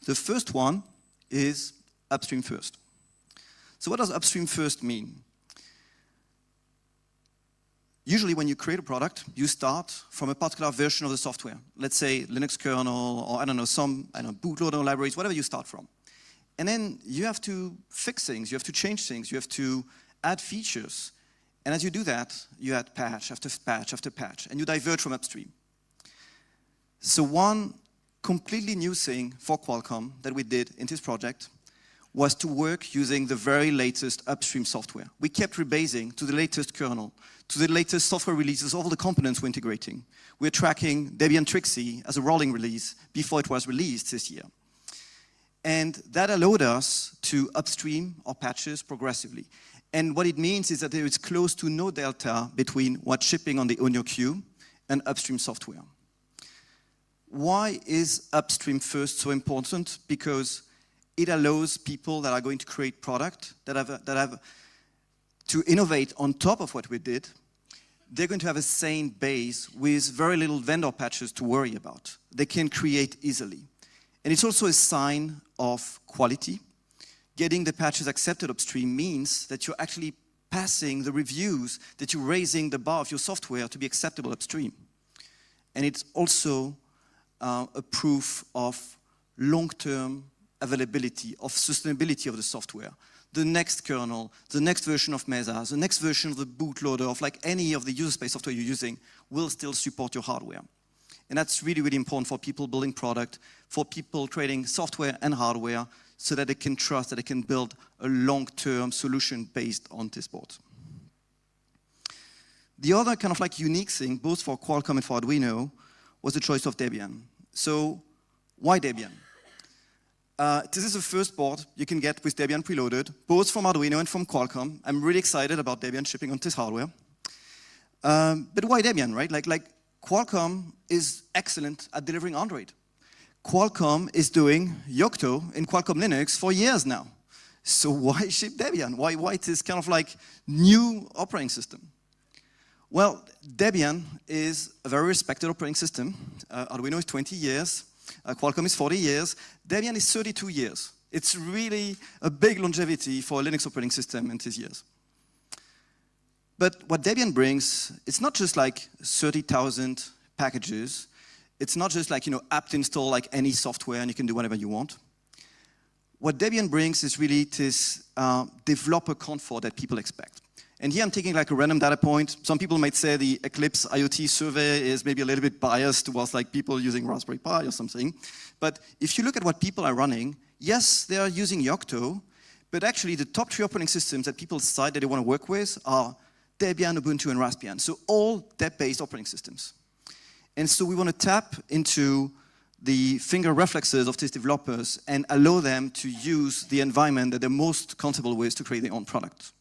The first one is upstream first. So what does upstream first mean? Usually when you create a product, you start from a particular version of the software. Let's say Linux kernel, or I don't know, some bootloader libraries, whatever you start from. And then you have to fix things, you have to change things, you have to add features. And as you do that, you add patch after patch after patch, and you diverge from upstream. So one completely new thing for Qualcomm that we did in this project was to work using the very latest upstream software. We kept rebasing to the latest kernel, to the latest software releases of all the components we're integrating. We're tracking Debian Trixie as a rolling release before it was released this year. And that allowed us to upstream our patches progressively. And what it means is that there is close to no delta between what's shipping on the Uno queue and upstream software. Why is upstream first so important? Because it allows people that are going to create product, that have to innovate on top of what we did. They're going to have a sane base with very little vendor patches to worry about. They can create easily. And it's also a sign of quality. Getting the patches accepted upstream means that you're actually passing the reviews, that you're raising the bar of your software to be acceptable upstream. And it's also a proof of long-term availability, of sustainability of the software. The next kernel, the next version of Mesa, the next version of the bootloader, of like any of the user space software you're using, will still support your hardware. And that's really, really important for people building product, for people creating software and hardware, so that they can trust that they can build a long-term solution based on this board. The other kind of like unique thing, both for Qualcomm and for Arduino, was the choice of Debian. So why Debian? This is the first board you can get with Debian preloaded, both from Arduino and from Qualcomm. I'm really excited about Debian shipping on this hardware. But why Debian, right? Like Qualcomm is excellent at delivering Android. Qualcomm is doing Yocto in Qualcomm Linux for years now. So why ship Debian? Why this kind of like new operating system? Well, Debian is a very respected operating system. Arduino is 20 years. Qualcomm is 40 years. Debian is 32 years. It's really a big longevity for a Linux operating system in these years. But what Debian brings, it's not just like 30,000 packages. It's not just like, apt install like any software and you can do whatever you want. What Debian brings is really this developer comfort that people expect. And here I'm taking like a random data point. Some people might say the Eclipse IoT survey is maybe a little bit biased towards like people using Raspberry Pi or something. But if you look at what people are running, yes, they are using Yocto, but actually the top 3 operating systems that people decide that they want to work with are Debian, Ubuntu, and Raspbian. So all deb-based operating systems. And so we want to tap into the finger reflexes of these developers and allow them to use the environment that they're most comfortable with to create their own product.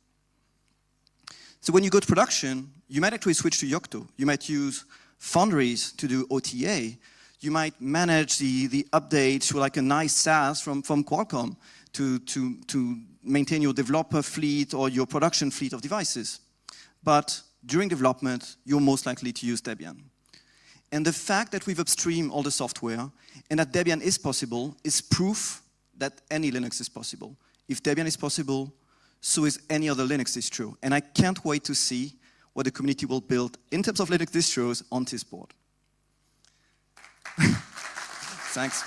So when you go to production, you might actually switch to Yocto. You might use Foundries to do OTA. You might manage the updates through like a nice SaaS from Qualcomm to maintain your developer fleet or your production fleet of devices. But during development, you're most likely to use Debian. And the fact that we've upstreamed all the software and that Debian is possible is proof that any Linux is possible. If Debian is possible, so is any other Linux distro. And I can't wait to see what the community will build in terms of Linux distros on this board. Thanks.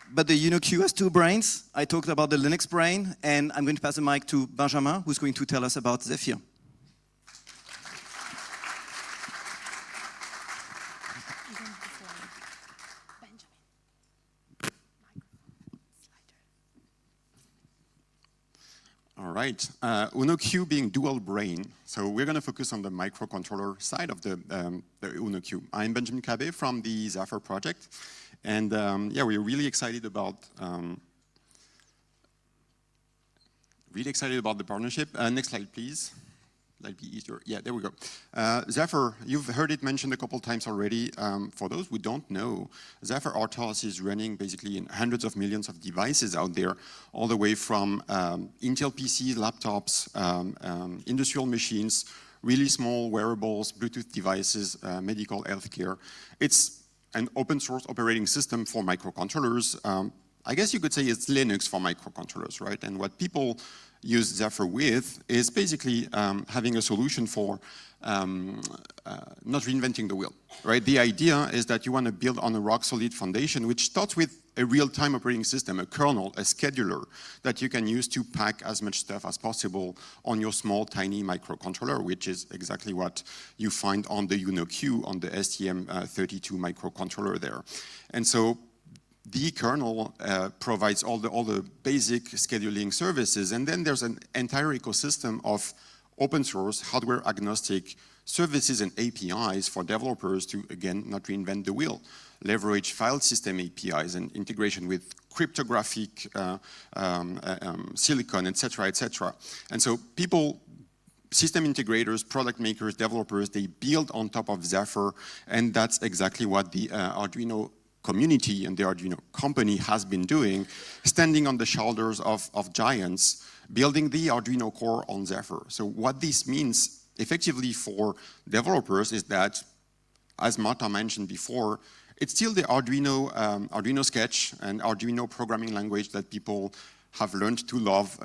But the Uno Q has 2 brains. I talked about the Linux brain, and I'm going to pass the mic to Benjamin, who's going to tell us about Zephyr. All right, Uno Q being dual brain. So we're going to focus on the microcontroller side of the Uno Q. I'm Benjamin Cabé from the Zephyr project. And yeah, we're really excited about the partnership. Next slide, please. That'd be easier. Yeah, there we go. Zephyr, you've heard it mentioned a couple times already. For those who don't know, Zephyr RTOS is running basically in hundreds of millions of devices out there, all the way from Intel PCs, laptops, industrial machines, really small wearables, Bluetooth devices, medical, healthcare. It's an open source operating system for microcontrollers. I guess you could say it's Linux for microcontrollers, right? And what people use Zephyr with is basically having a solution for not reinventing the wheel, right? The idea is that you want to build on a rock-solid foundation, which starts with a real-time operating system, a kernel, a scheduler that you can use to pack as much stuff as possible on your small, tiny microcontroller, which is exactly what you find on the UNO-Q, on the STM32 microcontroller there. And so the kernel provides all the basic scheduling services, and then there's an entire ecosystem of open source, hardware agnostic services and APIs for developers to, again, not reinvent the wheel. Leverage file system APIs and integration with cryptographic silicon, et cetera, and so people, system integrators, product makers, developers, they build on top of Zephyr, and that's exactly what the Arduino community and the Arduino company has been doing, standing on the shoulders of giants, building the Arduino core on Zephyr. So what this means effectively for developers is that, as Marta mentioned before, it's still the Arduino Sketch and Arduino programming language that people have learned to love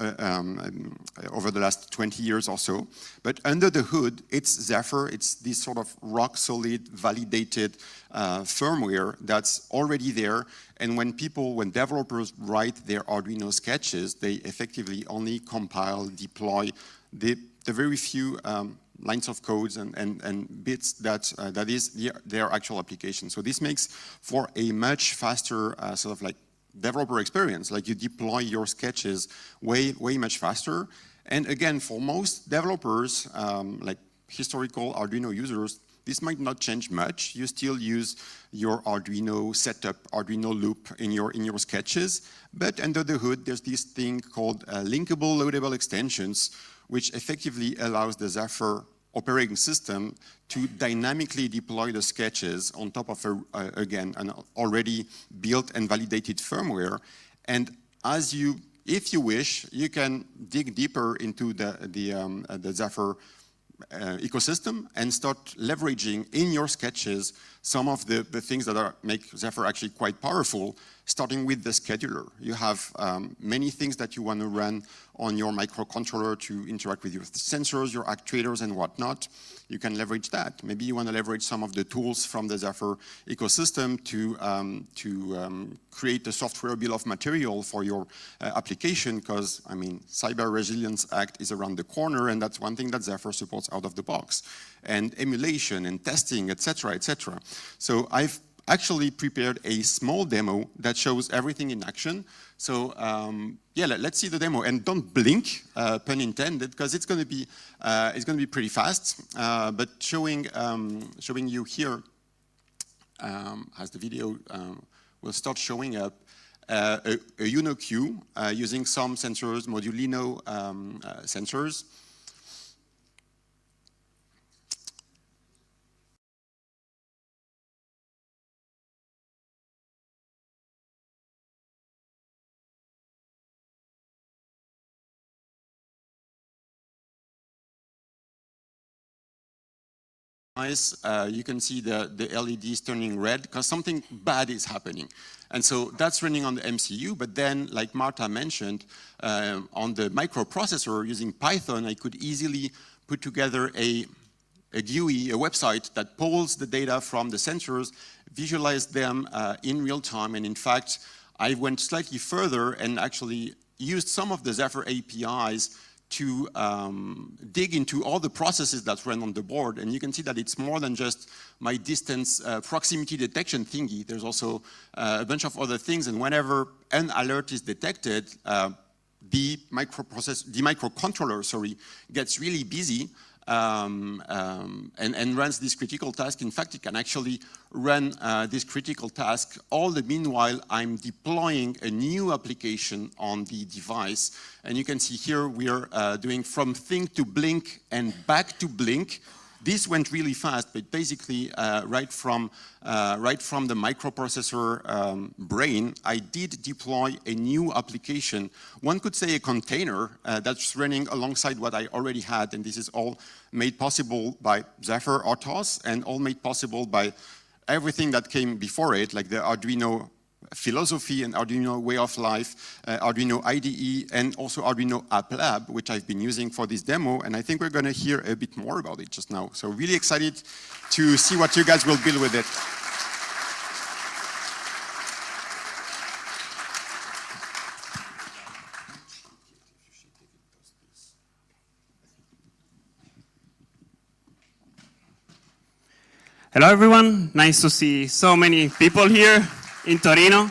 over the last 20 years or so. But under the hood, it's Zephyr. It's this sort of rock-solid, validated firmware that's already there. And when developers write their Arduino sketches, they effectively only compile, deploy the very few lines of codes and bits that is their actual application. So this makes for a much faster sort of like developer experience. Like you deploy your sketches way much faster. And again, for most developers, like historical Arduino users, this might not change much. You still use your Arduino setup, Arduino loop in your sketches. But under the hood, there's this thing called linkable loadable extensions, which effectively allows the Zephyr operating system to dynamically deploy the sketches on top of, again, an already built and validated firmware. And if you wish, you can dig deeper into the Zephyr ecosystem and start leveraging in your sketches some of the things that make Zephyr actually quite powerful, starting with the scheduler. You have many things that you want to run on your microcontroller to interact with your sensors, your actuators, and whatnot. You can leverage that. Maybe you want to leverage some of the tools from the Zephyr ecosystem to create a software bill of material for your application, because, I mean, Cyber Resilience Act is around the corner, and that's one thing that Zephyr supports out of the box. And emulation and testing, et cetera, et cetera. So I've actually prepared a small demo that shows everything in action. So yeah, let's see the demo, and don't blink, pun intended, because it's going to be pretty fast. But showing you here, as the video will start showing up, a UNO-Q using some sensors, Modulino sensors. You can see the LEDs turning red because something bad is happening. And so that's running on the MCU, but then, like Marta mentioned, on the microprocessor using Python, I could easily put together a GUI, a website that pulls the data from the sensors, visualize them in real time, and in fact, I went slightly further and actually used some of the Zephyr APIs to dig into all the processes that run on the board. And you can see that it's more than just my distance proximity detection thingy. There's also a bunch of other things. And whenever an alert is detected, the microcontroller, gets really busy and runs this critical task. In fact, it can actually run this critical task all the meanwhile I'm deploying a new application on the device. And you can see here we are doing from think to blink and back to blink. This went really fast, but basically right from the microprocessor brain, I did deploy a new application. One could say a container that's running alongside what I already had, and this is all made possible by Zephyr RTOS and all made possible by everything that came before it, like the Arduino philosophy and Arduino way of life, Arduino IDE, and also Arduino App Lab, which I've been using for this demo, and I think we're going to hear a bit more about it just now. So really excited to see what you guys will build with it. Hello everyone, nice to see so many people here in Torino.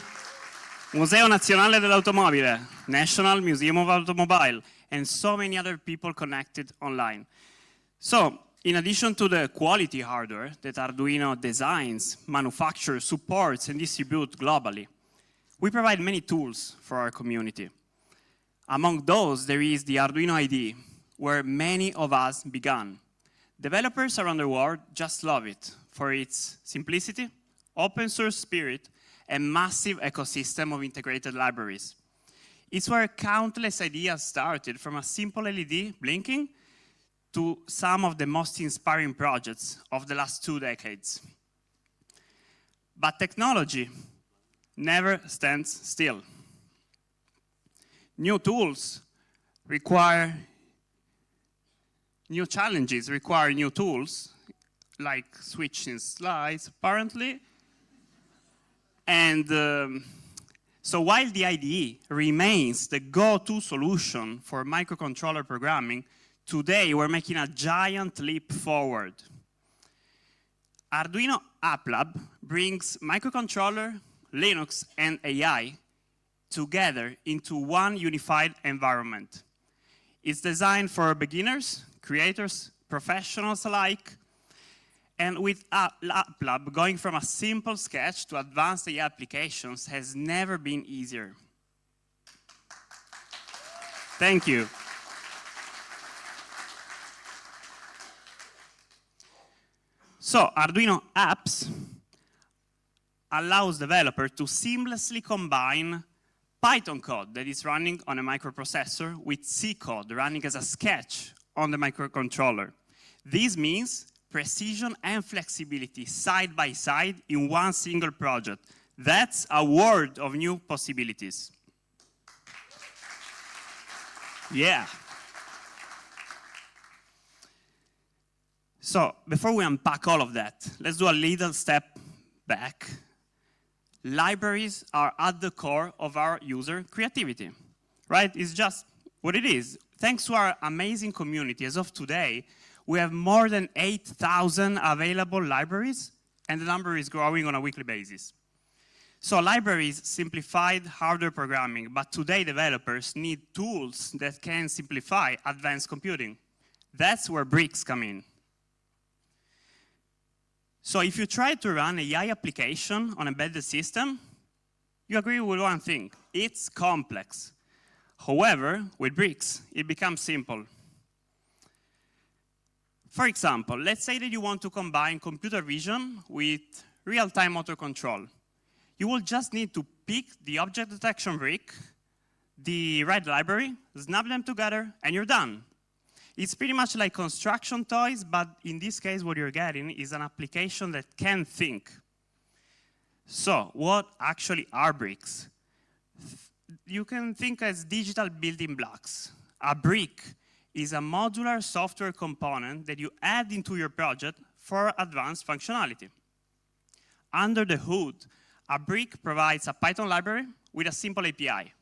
Museo Nazionale dell'Automobile, National Museum of Automobile, and so many other people connected online. So, in addition to the quality hardware that Arduino designs, manufactures, supports, and distributes globally, we provide many tools for our community. Among those, there is the Arduino IDE, where many of us began. Developers around the world just love it for its simplicity, open source spirit, and massive ecosystem of integrated libraries. It's where countless ideas started, from a simple LED blinking to some of the most inspiring projects of the last 2 decades. But technology never stands still. New tools require new challenges, require new tools, like switching slides, apparently. And so while the IDE remains the go-to solution for microcontroller programming, today we're making a giant leap forward. Arduino App Lab brings microcontroller, Linux, and AI together into one unified environment. It's designed for beginners, creators, professionals alike, and with App Lab, going from a simple sketch to advanced AI applications has never been easier. Thank you. So, Arduino Apps allows developers to seamlessly combine Python code that is running on a microprocessor with C code running as a sketch on the microcontroller. This means precision and flexibility side by side in one single project. That's a world of new possibilities. Yeah. So, before we unpack all of that, let's do a little step back. Libraries are at the core of our user creativity, right? It's just what it is. Thanks to our amazing community, as of today, we have more than 8,000 available libraries, and the number is growing on a weekly basis. So libraries simplified hardware programming, but today developers need tools that can simplify advanced computing. That's where bricks come in. So if you try to run an AI application on an embedded system, you agree with one thing: it's complex. However, with bricks, it becomes simple. For example, let's say that you want to combine computer vision with real-time motor control. You will just need to pick the object detection brick, the right library, snap them together, and you're done. It's pretty much like construction toys, but in this case, what you're getting is an application that can think. So, what actually are bricks? You can think as digital building blocks. A brick is a modular software component that you add into your project for advanced functionality. Under the hood, a brick provides a Python library with a simple API.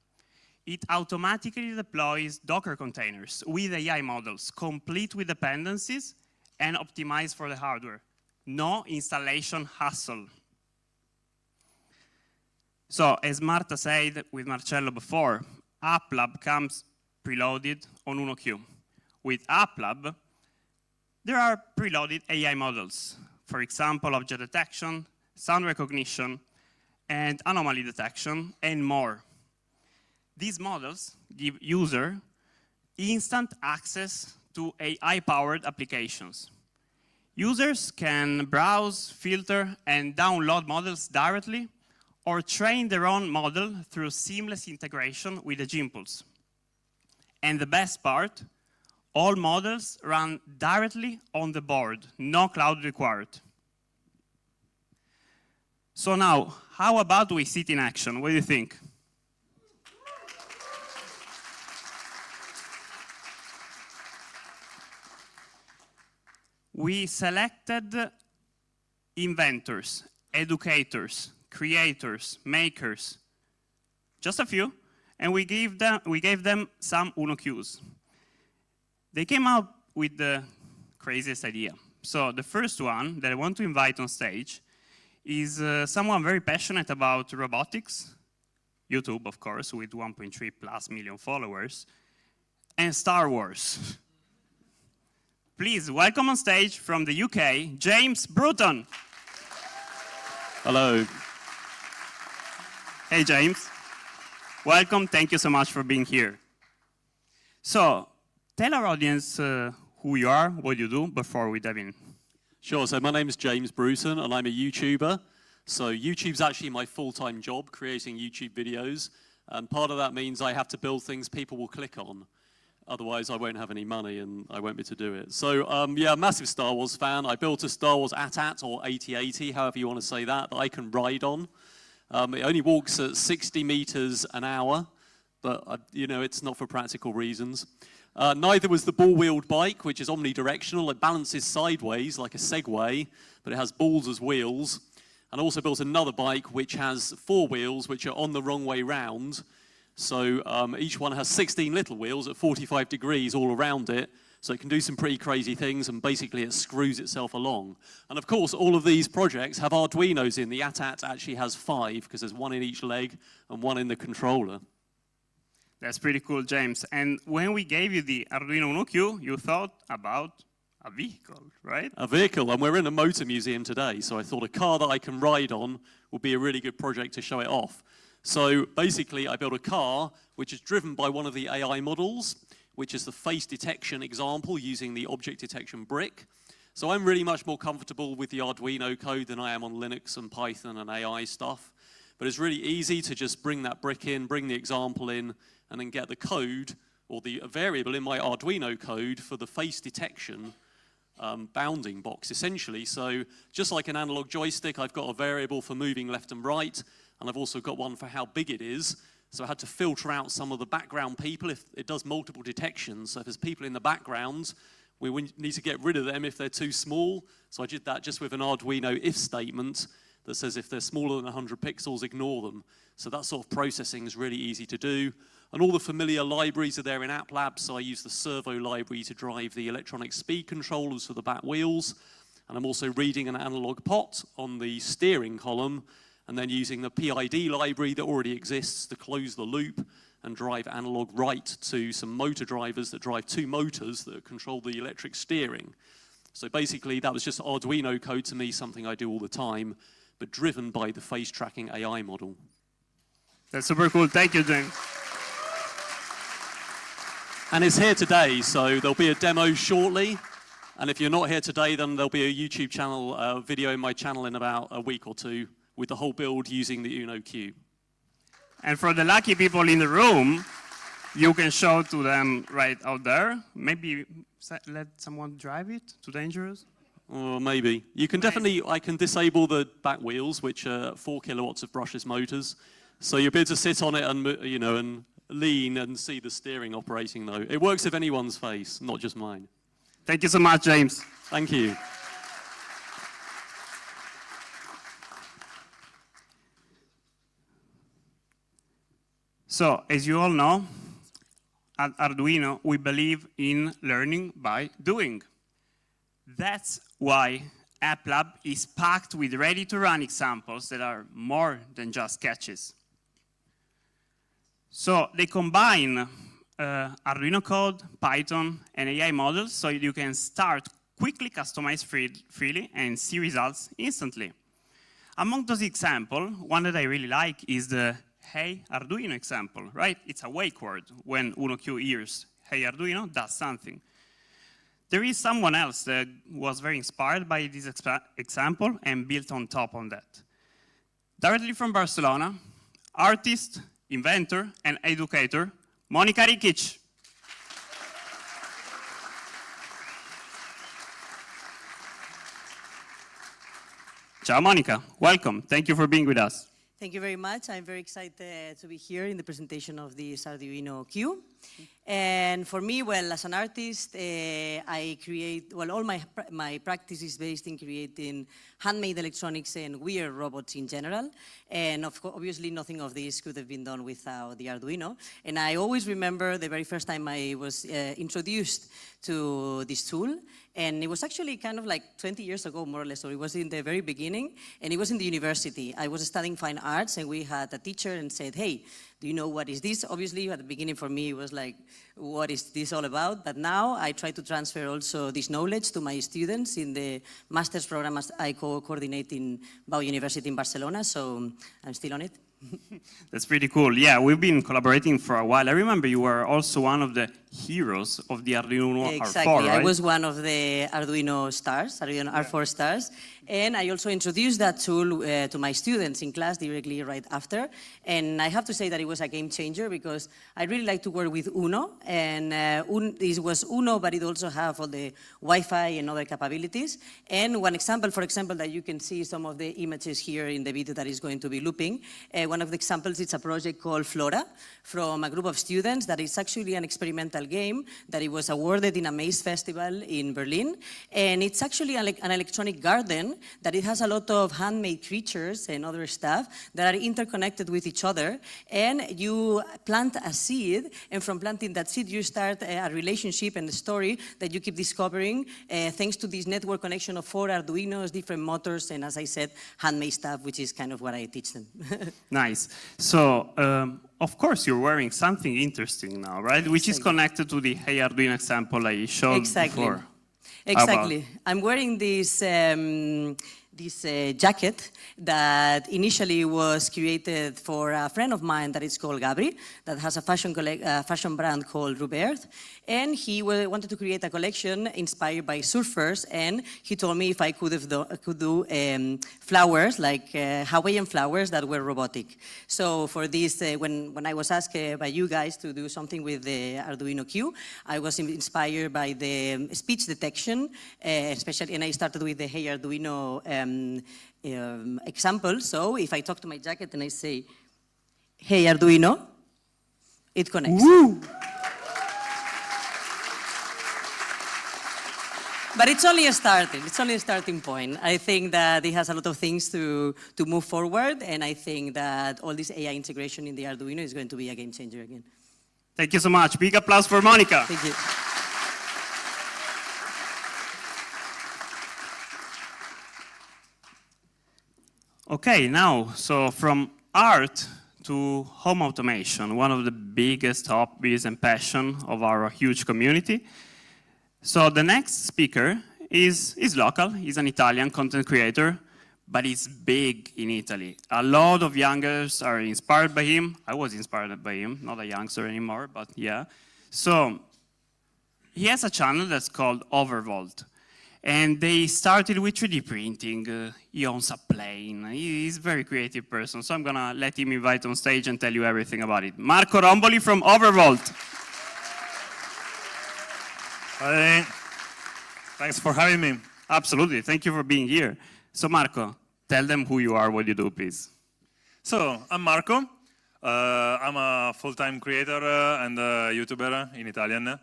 It automatically deploys Docker containers with AI models, complete with dependencies and optimized for the hardware. No installation hassle. So, as Marta said with Marcello before, App Lab comes preloaded on UnoQ. With App Lab, there are preloaded AI models. For example, object detection, sound recognition, and anomaly detection, and more. These models give users instant access to AI-powered applications. Users can browse, filter, and download models directly, or train their own model through seamless integration with the Gimpulse. And the best part, all models run directly on the board, no cloud required. So now, how about we see it in action? What do you think? We selected inventors, educators, creators, makers, just a few, and we gave them some Uno cues. They came up with the craziest idea. So the first one that I want to invite on stage is someone very passionate about robotics, YouTube, of course, with 1.3+ million followers, and Star Wars. Please welcome on stage from the UK, James Bruton. Hello. Hey, James. Welcome. Thank you so much for being here. So, tell our audience who you are, what you do, before we dive in. Sure. So my name is James Bruton, and I'm a YouTuber. So YouTube's actually my full-time job, creating YouTube videos. And part of that means I have to build things people will click on. Otherwise, I won't have any money and I won't be able to do it. So, yeah, massive Star Wars fan. I built a Star Wars AT-AT, or AT-AT, however you want to say that I can ride on. It only walks at 60 meters an hour, but, you know, it's not for practical reasons. Neither was the ball-wheeled bike, which is omnidirectional. It balances sideways like a Segway, but it has balls as wheels. And I also built another bike which has 4 wheels, which are on the wrong way round. So each one has 16 little wheels at 45 degrees all around it, so it can do some pretty crazy things, and basically it screws itself along. And of course, all of these projects have Arduinos in. The AT-AT actually has 5, because there's 1 in each leg and 1 in the controller. That's pretty cool, James. And when we gave you the Arduino Uno Q, you thought about a vehicle, right? A vehicle, and we're in a motor museum today, so I thought a car that I can ride on would be a really good project to show it off. So basically, I built a car which is driven by one of the AI models, which is the face detection example using the object detection brick. So I'm really much more comfortable with the Arduino code than I am on Linux and Python and AI stuff. But it's really easy to just bring that brick in, bring the example in, and then get the code, or the variable in my Arduino code for the face detection bounding box, essentially. So just like an analog joystick, I've got a variable for moving left and right, and I've also got one for how big it is. So I had to filter out some of the background people if it does multiple detections. So if there's people in the background, we need to get rid of them if they're too small. So I did that just with an Arduino if statement that says if they're smaller than 100 pixels, ignore them. So that sort of processing is really easy to do. And all the familiar libraries are there in App Lab. So I use the servo library to drive the electronic speed controllers for the back wheels. And I'm also reading an analog pot on the steering column, and then using the PID library that already exists to close the loop and drive analog right to some motor drivers that drive 2 motors that control the electric steering. So basically, that was just Arduino code to me, something I do all the time, but driven by the face tracking AI model. That's super cool. Thank you, James. And it's here today, so there'll be a demo shortly. And if you're not here today, then there'll be a YouTube channel, video in my channel in about a week or 2 with the whole build using the Uno Q. And for the lucky people in the room, you can show to them right out there. Maybe let someone drive it? Too dangerous? Or maybe. You can definitely, I can disable the back wheels, which are 4 kilowatts of brushless motors. So you'll be able to sit on it and, you know, and lean and see the steering operating though. It works with anyone's face, not just mine. Thank you so much, James. Thank you. So, as you all know, at Arduino, we believe in learning by doing. That's why App Lab is packed with ready-to-run examples that are more than just sketches. So, they combine Arduino code, Python, and AI models so you can start quickly customize freely and see results instantly. Among those examples, one that I really like is the Hey Arduino example, right? It's a wake word. When Uno Q hears Hey Arduino, does something. There is someone else that was very inspired by this example and built on top of that. Directly from Barcelona, artist, inventor, and educator, Mónica Rikić. Ciao, Mónica. Welcome. Thank you for being with us. Thank you very much. I'm very excited to be here in the presentation of this Arduino Q. And for me, well, as an artist, I create, well, all my practice is based in creating handmade electronics and weird robots in general. And obviously, nothing of this could have been done without the Arduino. And I always remember the very first time I was introduced to this tool. And it was actually kind of like 20 years ago, more or less. So it was in the very beginning, and it was in the university. I was studying fine arts, and we had a teacher and said, hey, do you know what is this? Obviously, at the beginning for me, it was like, what is this all about? But now I try to transfer also this knowledge to my students in the master's program as I coordinate in Bau University in Barcelona, so I'm still on it. That's pretty cool. Yeah, we've been collaborating for a while. I remember you were also one of the heroes of the Arduino Exactly. R4, right? I was one of the Arduino stars, Arduino R4 stars. And I also introduced that tool to my students in class directly right after. And I have to say that it was a game changer because I really like to work with Uno. And this was Uno, but it also have all the Wi-Fi and other capabilities. And one example, for example, that you can see some of the images here in the video that is going to be looping. One of the examples, it's a project called Flora from a group of students that is actually an experimental game that it was awarded in a Maze Festival in Berlin. And it's actually an electronic garden that it has a lot of handmade creatures and other stuff that are interconnected with each other. And you plant a seed, and from planting that seed, you start a relationship and a story that you keep discovering thanks to this network connection of 4 Arduinos, different motors, and as I said, handmade stuff, which is kind of what I teach them. Nice. So, of course, you're wearing something interesting now, right? Which is connected to the Hey Arduino example I showed before. Exactly. I'm wearing this jacket that initially was created for a friend of mine that is called Gabri, that has a fashion brand called Rubert. And he wanted to create a collection inspired by surfers, and he told me if I could do flowers, like Hawaiian flowers that were robotic. So for this, when I was asked by you guys to do something with the Arduino Q, I was inspired by the speech detection, especially, and I started with the Hey Arduino example. So if I talk to my jacket and I say, Hey Arduino, it connects. Woo! But it's only a starting. It's only a starting point. I think that it has a lot of things to move forward, and I think that all this AI integration in the Arduino is going to be a game changer again. Thank you so much. Big applause for Mónica. Thank you. Okay, now, so from art to home automation, one of the biggest hobbies and passion of our huge community. So the next speaker is local. He's an Italian content creator, but he's big in Italy. A lot of youngsters are inspired by him. I was inspired by him, not a youngster anymore, but yeah. So he has a channel that's called Overvolt. And they started with 3D printing. He owns a plane. He's a very creative person, so I'm gonna let him invite on stage and tell you everything about it. Marco Romboli from Overvolt. Hi. Thanks for having me. Absolutely, thank you for being here. So Marco, tell them who you are, what you do, please. So, I'm Marco. I'm a full-time creator and a YouTuber in Italian.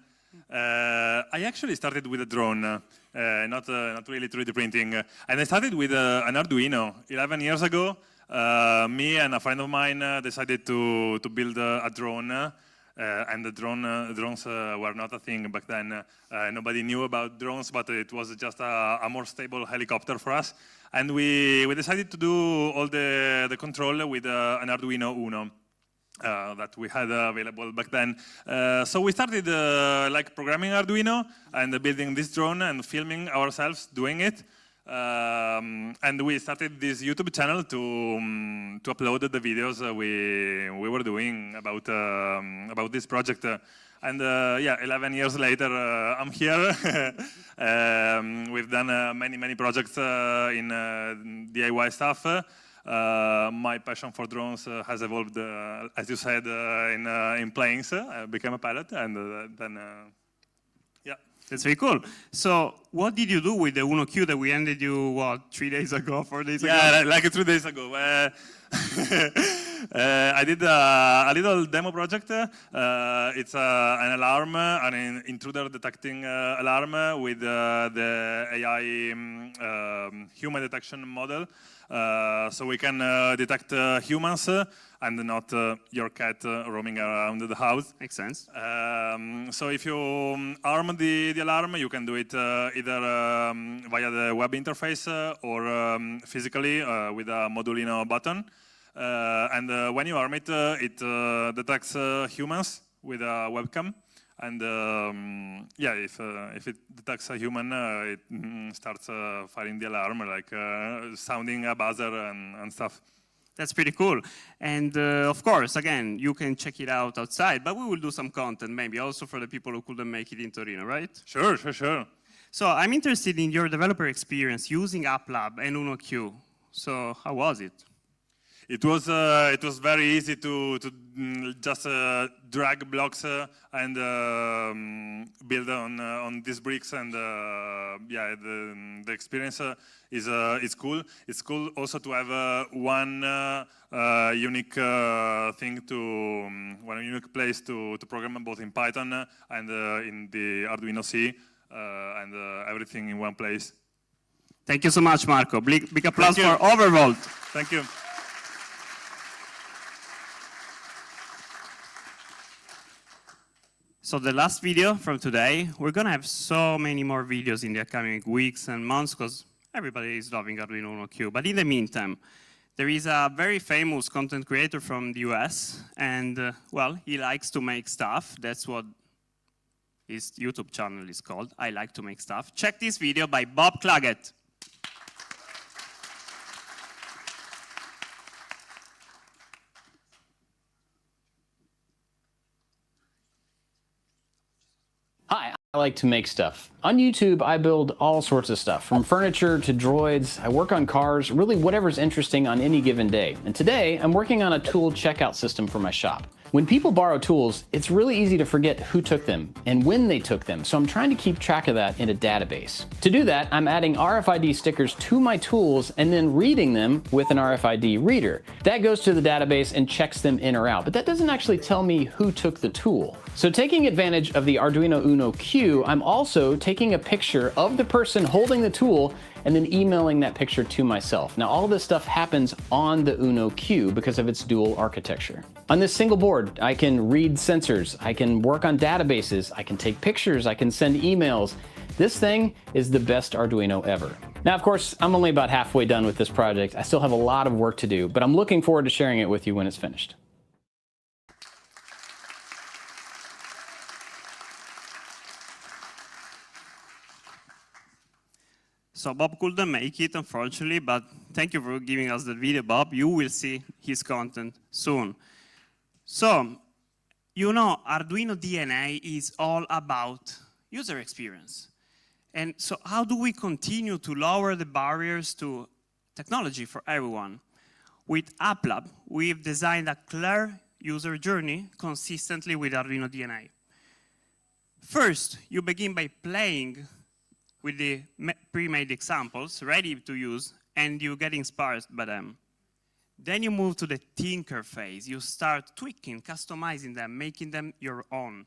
I actually started with a drone, not really 3D printing. And I started with an Arduino 11 years ago. Me and a friend of mine decided to build a drone. And the drones were not a thing back then. Nobody knew about drones, but it was just a more stable helicopter for us. And we decided to do all the control with an Arduino Uno that we had available back then. So we started like programming Arduino and building this drone and filming ourselves doing it. And we started this YouTube channel to upload the videos we were doing about this project. And yeah, 11 years later, I'm here. We've done many projects in DIY stuff. My passion for drones has evolved, as you said, in planes. I became a pilot, and then yeah. That's very cool. So what did you do with the Uno Q that we handed you, what, 3 days ago, 4 days ago? Yeah, like 3 days ago. I did a little demo project. It's an alarm, an intruder detecting alarm with the AI human detection model. So we can detect humans and not your cat roaming around the house. Makes sense. So if you arm the alarm, you can do it either via the web interface or physically with a Modulino button. And when you arm it, it detects humans with a webcam. And yeah, if it detects a human, it starts firing the alarm, like sounding a buzzer and stuff. That's pretty cool. And of course, again, you can check it out outside, but we will do some content maybe also for the people who couldn't make it in Torino, right? Sure, sure, sure. So I'm interested in your developer experience using AppLab and UnoQ. So how was it? It was very easy to just drag blocks and build on these bricks, and yeah, the experience is cool. It's cool also to have one unique thing one unique place to program both in Python and in the Arduino C, and everything in one place. Thank you so much, Marco. Big applause for Overvolt. Thank you. So the last video from today, we're going to have so many more videos in the upcoming weeks and months because everybody is loving Arduino Uno Q. But in the meantime, there is a very famous content creator from the US, and well, he likes to make stuff. That's what his YouTube channel is called, I Like to Make Stuff. Check this video by Bob Clagett. Hi, I like to make stuff. On YouTube, I build all sorts of stuff, from furniture to droids. I work on cars, really whatever's interesting on any given day. And today, I'm working on a tool checkout system for my shop. When people borrow tools, it's really easy to forget who took them and when they took them, so I'm trying to keep track of that in a database. To do that, I'm adding RFID stickers to my tools and then reading them with an RFID reader. That goes to the database and checks them in or out, but that doesn't actually tell me who took the tool. So taking advantage of the Arduino Uno Q, I'm also taking a picture of the person holding the tool and then emailing that picture to myself. Now all this stuff happens on the Uno Q because of its dual architecture. On this single board, I can read sensors, I can work on databases, I can take pictures, I can send emails. This thing is the best Arduino ever. Now, of course, I'm only about halfway done with this project. I still have a lot of work to do, but I'm looking forward to sharing it with you when it's finished. So Bob couldn't make it, unfortunately, but thank you for giving us the video, Bob. You will see his content soon. So, you know, Arduino DNA is all about user experience. And so how do we continue to lower the barriers to technology for everyone? With AppLab, we've designed a clear user journey consistently with Arduino DNA. First, you begin by playing with the pre-made examples, ready to use, and you get inspired by them. Then you move to the tinker phase. You start tweaking, customizing them, making them your own.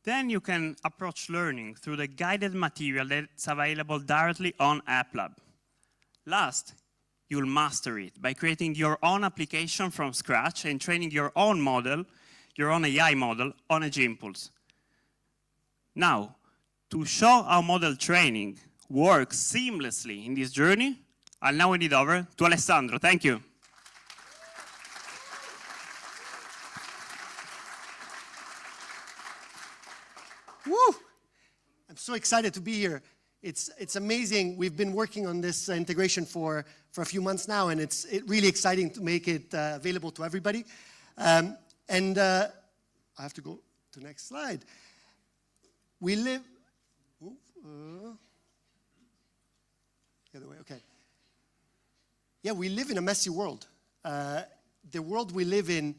Then you can approach learning through the guided material that's available directly on AppLab. Last, you'll master it by creating your own application from scratch and training your own model, your own AI model, on Edge Impulse. Now, to show how model training works seamlessly in this journey, I'll now hand it over to Alessandro. Thank you. Woo! I'm so excited to be here. It's amazing. We've been working on this integration for a few months now, and it's really exciting to make it available to everybody. I have to go to the next slide. We live... the other way, okay. Yeah, we live in a messy world. The world we live in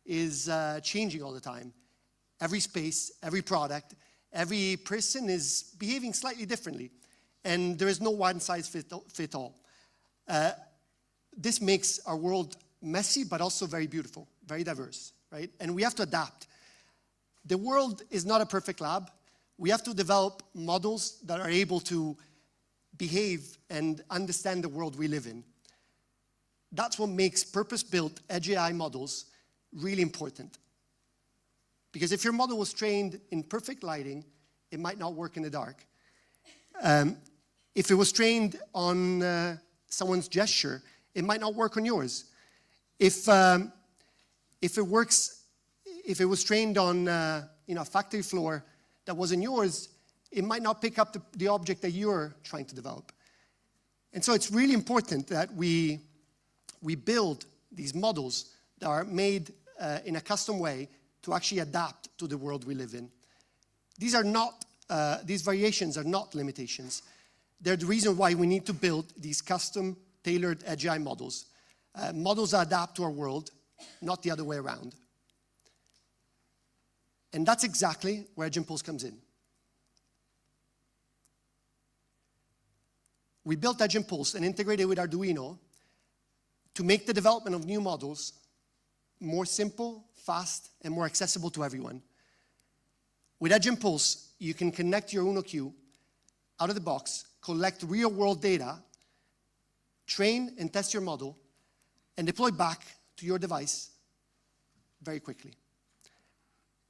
is changing all the time. Every space, every product, Every person is behaving slightly differently, and there is no one size fit all. This makes our world messy, but also very beautiful, very diverse, right? And we have to adapt. The world is not a perfect lab. We have to develop models that are able to behave and understand the world we live in. That's what makes purpose-built edge AI models really important. Because if your model was trained in perfect lighting, it might not work in the dark. If it was trained on someone's gesture, it might not work on yours. If it was trained on a factory floor that wasn't yours, it might not pick up the object that you're trying to develop. And so it's really important that we build these models that are made in a custom way to actually adapt to the world we live in. These variations are not limitations. They're the reason why we need to build these custom tailored edge AI models. Models that adapt to our world, not the other way around. And that's exactly where Edge Impulse comes in. We built Edge Impulse and integrated with Arduino to make the development of new models more simple, fast, and more accessible to everyone. With Edge Impulse, you can connect your Uno Q out of the box, collect real-world data, train and test your model, and deploy back to your device very quickly.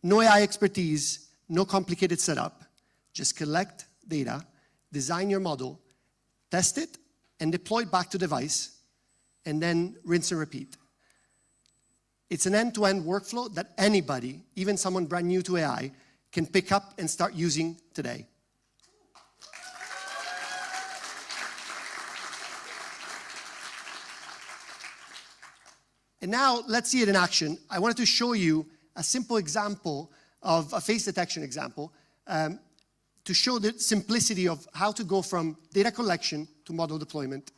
No AI expertise, no complicated setup. Just collect data, design your model, test it, and deploy it back to device, and then rinse and repeat. It's an end-to-end workflow that anybody, even someone brand new to AI, can pick up and start using today. And now let's see it in action. I wanted to show you a simple example of a face detection example to show the simplicity of how to go from data collection to model deployment.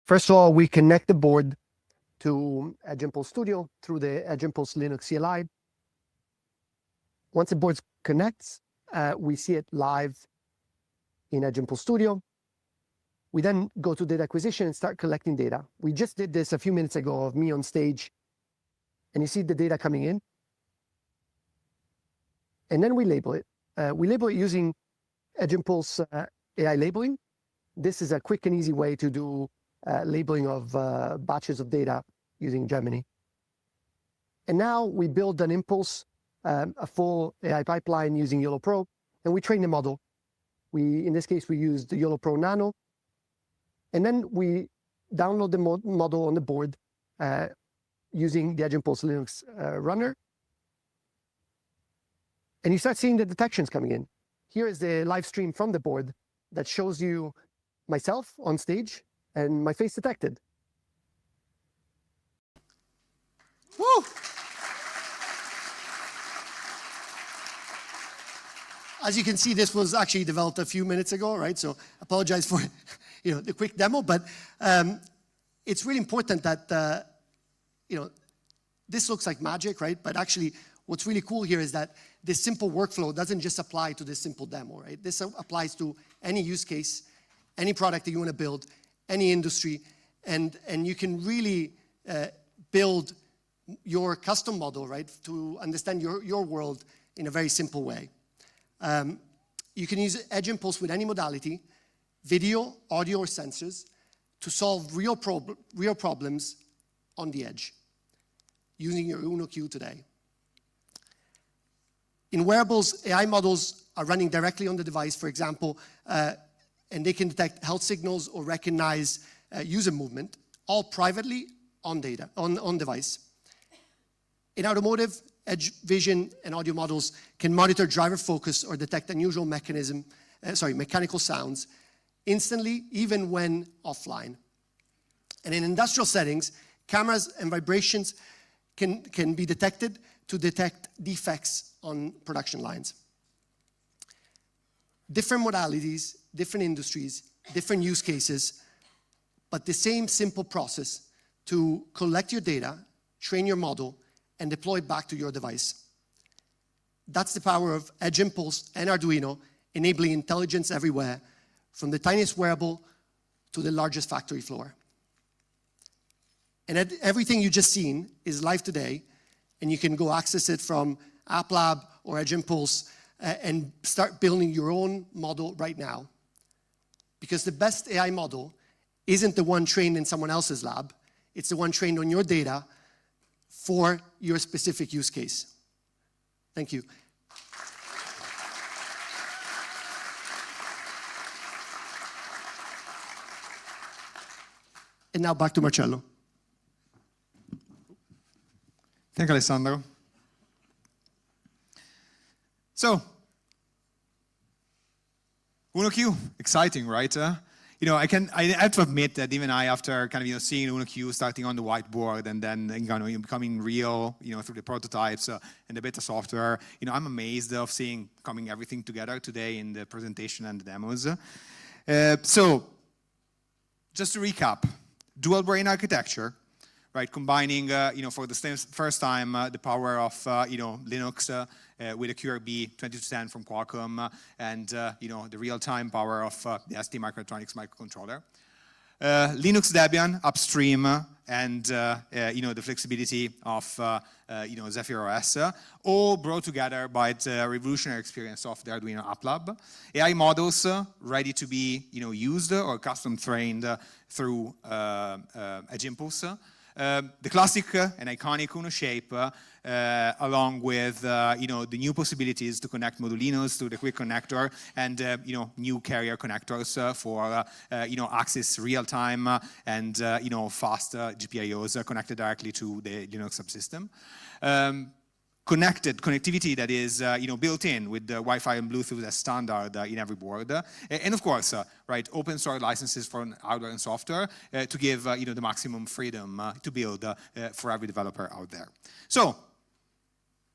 First of all, we connect the board to Edge Impulse Studio through the Edge Impulse Linux CLI. Once the board connects, we see it live in Edge Impulse Studio. We then go to data acquisition and start collecting data. We just did this a few minutes ago of me on stage, and you see the data coming in. And then we label it. We label it using Edge Impulse AI labeling. This is a quick and easy way to do labeling of batches of data using Gemini. And now we build an Impulse, a full AI pipeline using YOLO Pro, and we train the model. In this case, we used the YOLO Pro Nano. And then we download the model on the board using the Edge Impulse Linux runner. And you start seeing the detections coming in. Here is the live stream from the board that shows you myself on stage and my face detected. Woo! As you can see, this was actually developed a few minutes ago, right? So apologize for the quick demo, but it's really important that this looks like magic, right? But actually, what's really cool here is that this simple workflow doesn't just apply to this simple demo, right? This applies to any use case, any product that you want to build, any industry, and you can really build your custom model, right, to understand your world in a very simple way. You can use Edge Impulse with any modality, video, audio, or sensors, to solve real problems on the edge using your Uno Q today. In wearables, AI models are running directly on the device, for example, and they can detect health signals or recognize user movement, all privately on device. In automotive, Edge Vision and audio models can monitor driver focus or detect unusual mechanical sounds instantly, even when offline. And in industrial settings, cameras and vibrations can be detected to detect defects on production lines. Different modalities, different industries, different use cases, but the same simple process to collect your data, train your model, and deploy it back to your device. That's the power of Edge Impulse and Arduino, enabling intelligence everywhere, from the tiniest wearable to the largest factory floor. And everything you just seen is live today, and you can go access it from App Lab or Edge Impulse and start building your own model right now. Because the best AI model isn't the one trained in someone else's lab, it's the one trained on your data for your specific use case. Thank you. And now back to Marcello. Thank you, Alessandro. So, UnoQ, exciting, right? You know, I have to admit that even I, after kind of seeing UnoQ starting on the whiteboard and then becoming real, through the prototypes and the beta software, I'm amazed of seeing coming everything together today in the presentation and the demos. So, just to recap, dual brain architecture, right? Combining, for the first time, the power of, Linux with a QRB 2210 from Qualcomm and, the real-time power of the ST Microelectronics microcontroller. Linux Debian upstream and, the flexibility of, Zephyr OS, all brought together by the revolutionary experience of the Arduino App Lab. AI models ready to be, used or custom trained through Edge Impulse. The classic and iconic Uno shape, along with the new possibilities to connect Modulinos to the quick connector and new carrier connectors for access real time and fast GPIOs connected directly to the Linux subsystem. Connectivity that is built in with the Wi-Fi and Bluetooth as standard in every board, and of course, right, open source licenses for hardware and software to give the maximum freedom to build for every developer out there. So,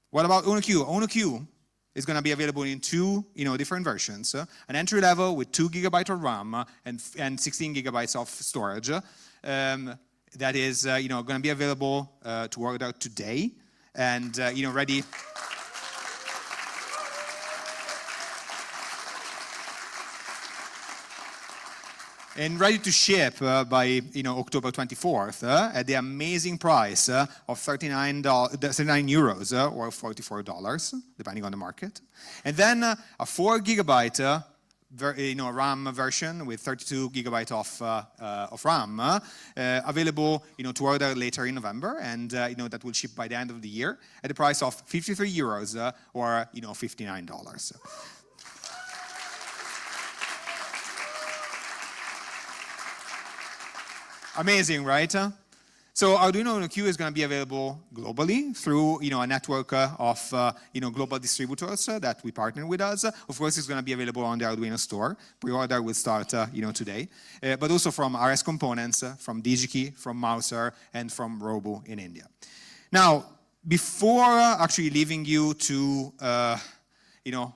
what about UnoQ? UnoQ is going to be available in two different versions: an entry level with 2 GB of RAM and 16 GB of storage. That is going to be available to order today. And ready. And ready to ship by October 24th at the amazing price of 39 euros or $44, depending on the market. And then a 4 GB RAM version with 32 GB of RAM available to order later in November, and that will ship by the end of the year at the price of 53 euros or $59. Amazing, right? So Arduino UnoQ is going to be available globally through a network of global distributors that we partner with us. Of course, it's going to be available on the Arduino store. Pre-order will start today, but also from RS Components, from DigiKey, from Mouser, and from Robo in India. Now, before actually leaving you to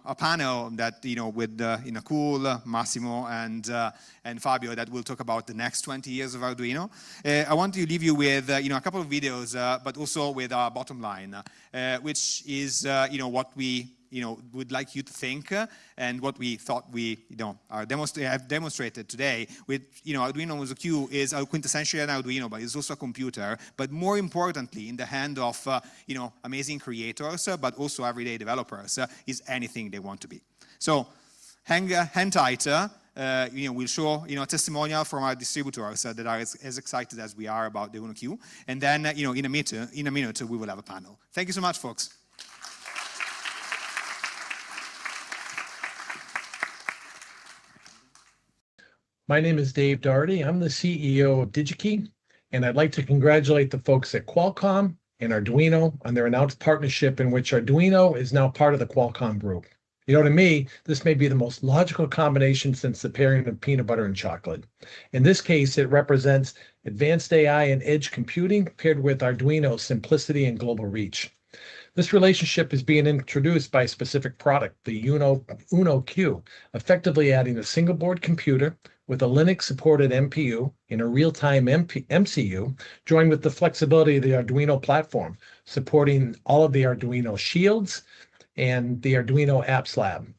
a panel that with Nakul, Massimo, and Fabio that will talk about the next 20 years of Arduino. I want to leave you with a couple of videos, but also with our bottom line, which is what we would like you to think, and what we thought we have demonstrated today with Arduino UnoQ is quintessentially an Arduino, but it's also a computer. But more importantly, in the hand of amazing creators, but also everyday developers, is anything they want to be. So hang tight. We'll show a testimonial from our distributors that are as excited as we are about the UnoQ, and then in a minute we will have a panel. Thank you so much, folks. My name is Dave Doherty. I'm the CEO of DigiKey, and I'd like to congratulate the folks at Qualcomm and Arduino on their announced partnership in which Arduino is now part of the Qualcomm group. To me, this may be the most logical combination since the pairing of peanut butter and chocolate. In this case, it represents advanced AI and edge computing paired with Arduino's simplicity and global reach. This relationship is being introduced by a specific product, the UnoQ, effectively adding a single board computer with a Linux-supported MPU and a real-time MCU, joined with the flexibility of the Arduino platform, supporting all of the Arduino shields and the Arduino Apps Lab.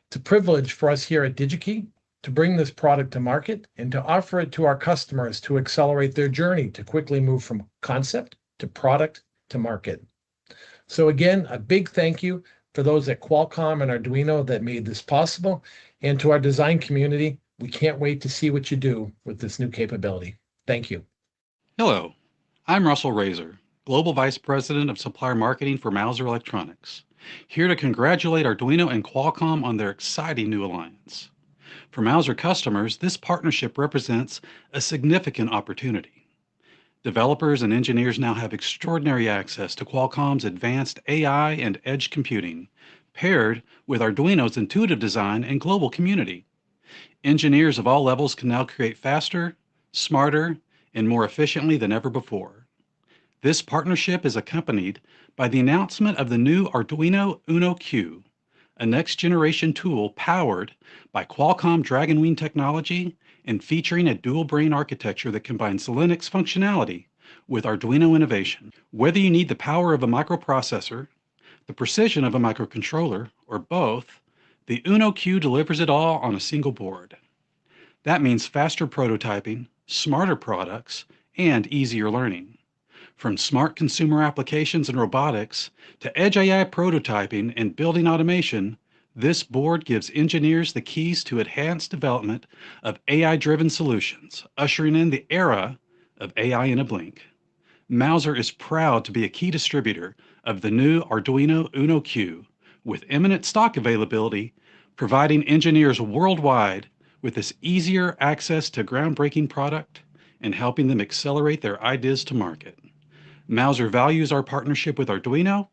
It's a privilege for us here at DigiKey to bring this product to market and to offer it to our customers to accelerate their journey to quickly move from concept to product to market. So again, a big thank you for those at Qualcomm and Arduino that made this possible, and to our design community, we can't wait to see what you do with this new capability. Thank you. Hello, I'm Russell Razor, Global Vice President of Supplier Marketing for Mouser Electronics, here to congratulate Arduino and Qualcomm on their exciting new alliance. For Mouser customers, this partnership represents a significant opportunity. Developers and engineers now have extraordinary access to Qualcomm's advanced AI and edge computing, paired with Arduino's intuitive design and global community. Engineers of all levels can now create faster, smarter, and more efficiently than ever before. This partnership is accompanied by the announcement of the new Arduino Uno Q, a next-generation tool powered by Qualcomm Dragonwing technology and featuring a dual-brain architecture that combines Linux functionality with Arduino innovation. Whether you need the power of a microprocessor, the precision of a microcontroller, or both, the Uno Q delivers it all on a single board. That means faster prototyping, smarter products, and easier learning. From smart consumer applications and robotics to edge AI prototyping and building automation, this board gives engineers the keys to enhanced development of AI-driven solutions, ushering in the era of AI in a blink. Mouser is proud to be a key distributor of the new Arduino Uno Q, with imminent stock availability, providing engineers worldwide with this easier access to groundbreaking product and helping them accelerate their ideas to market. Mouser values our partnership with Arduino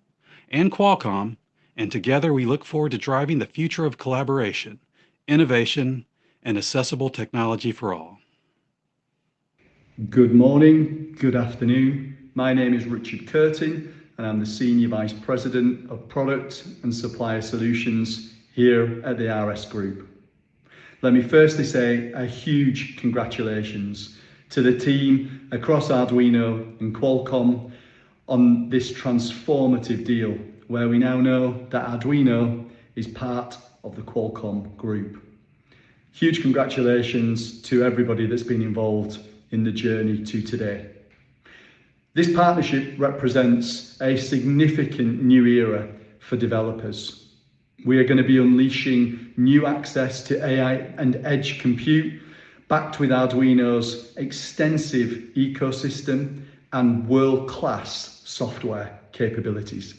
and Qualcomm, and together we look forward to driving the future of collaboration, innovation, and accessible technology for all. Good morning, good afternoon. My name is Richard Curtin, and I'm the Senior Vice President of Product and Supplier Solutions here at the RS Group. Let me firstly say a huge congratulations to the team across Arduino and Qualcomm on this transformative deal, where we now know that Arduino is part of the Qualcomm group. Huge congratulations to everybody that's been involved in the journey to today. This partnership represents a significant new era for developers. We are going to be unleashing new access to AI and edge compute, backed with Arduino's extensive ecosystem and world-class software capabilities.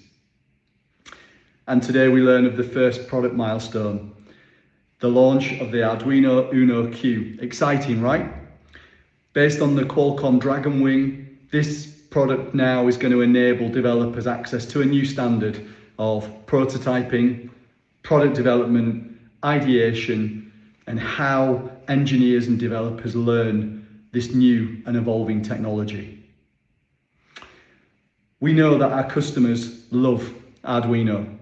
And today we learn of the first product milestone, the launch of the Arduino Uno Q. Exciting, right? Based on the Qualcomm Dragonwing, this product now is going to enable developers access to a new standard of prototyping, product development, ideation, and how engineers and developers learn this new and evolving technology. We know that our customers love Arduino.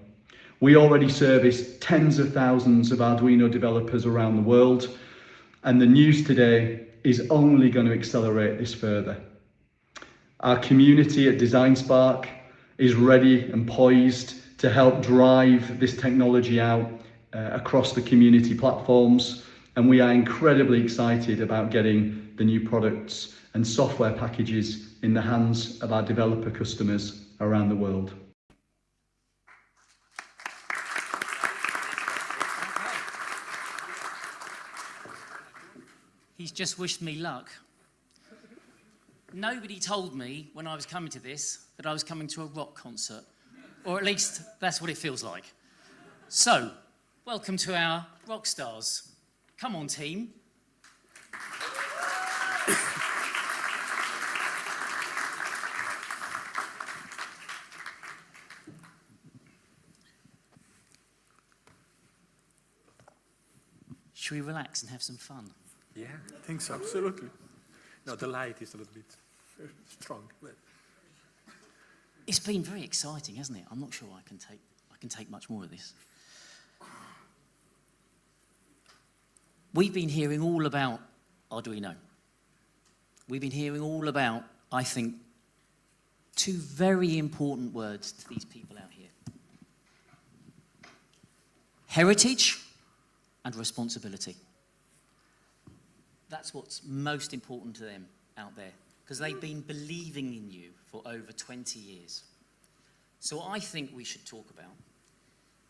We already service tens of thousands of Arduino developers around the world, and the news today is only going to accelerate this further. Our community at Design Spark is ready and poised to help drive this technology out across the community platforms, and we are incredibly excited about getting the new products and software packages in the hands of our developer customers around the world. He's just wished me luck. Nobody told me when I was coming to this that I was coming to a rock concert, or at least that's what it feels like. So, welcome to our rock stars. Come on, team. Should we relax and have some fun? Yeah, I think so, absolutely. No, the light is a little bit strong. But... It's been very exciting, hasn't it? I'm not sure I can take much more of this. We've been hearing all about Arduino. We've been hearing all about, I think, two very important words to these people out here. heritage and responsibility. That's what's most important to them out there, because they've been believing in you for over 20 years. So what I think we should talk about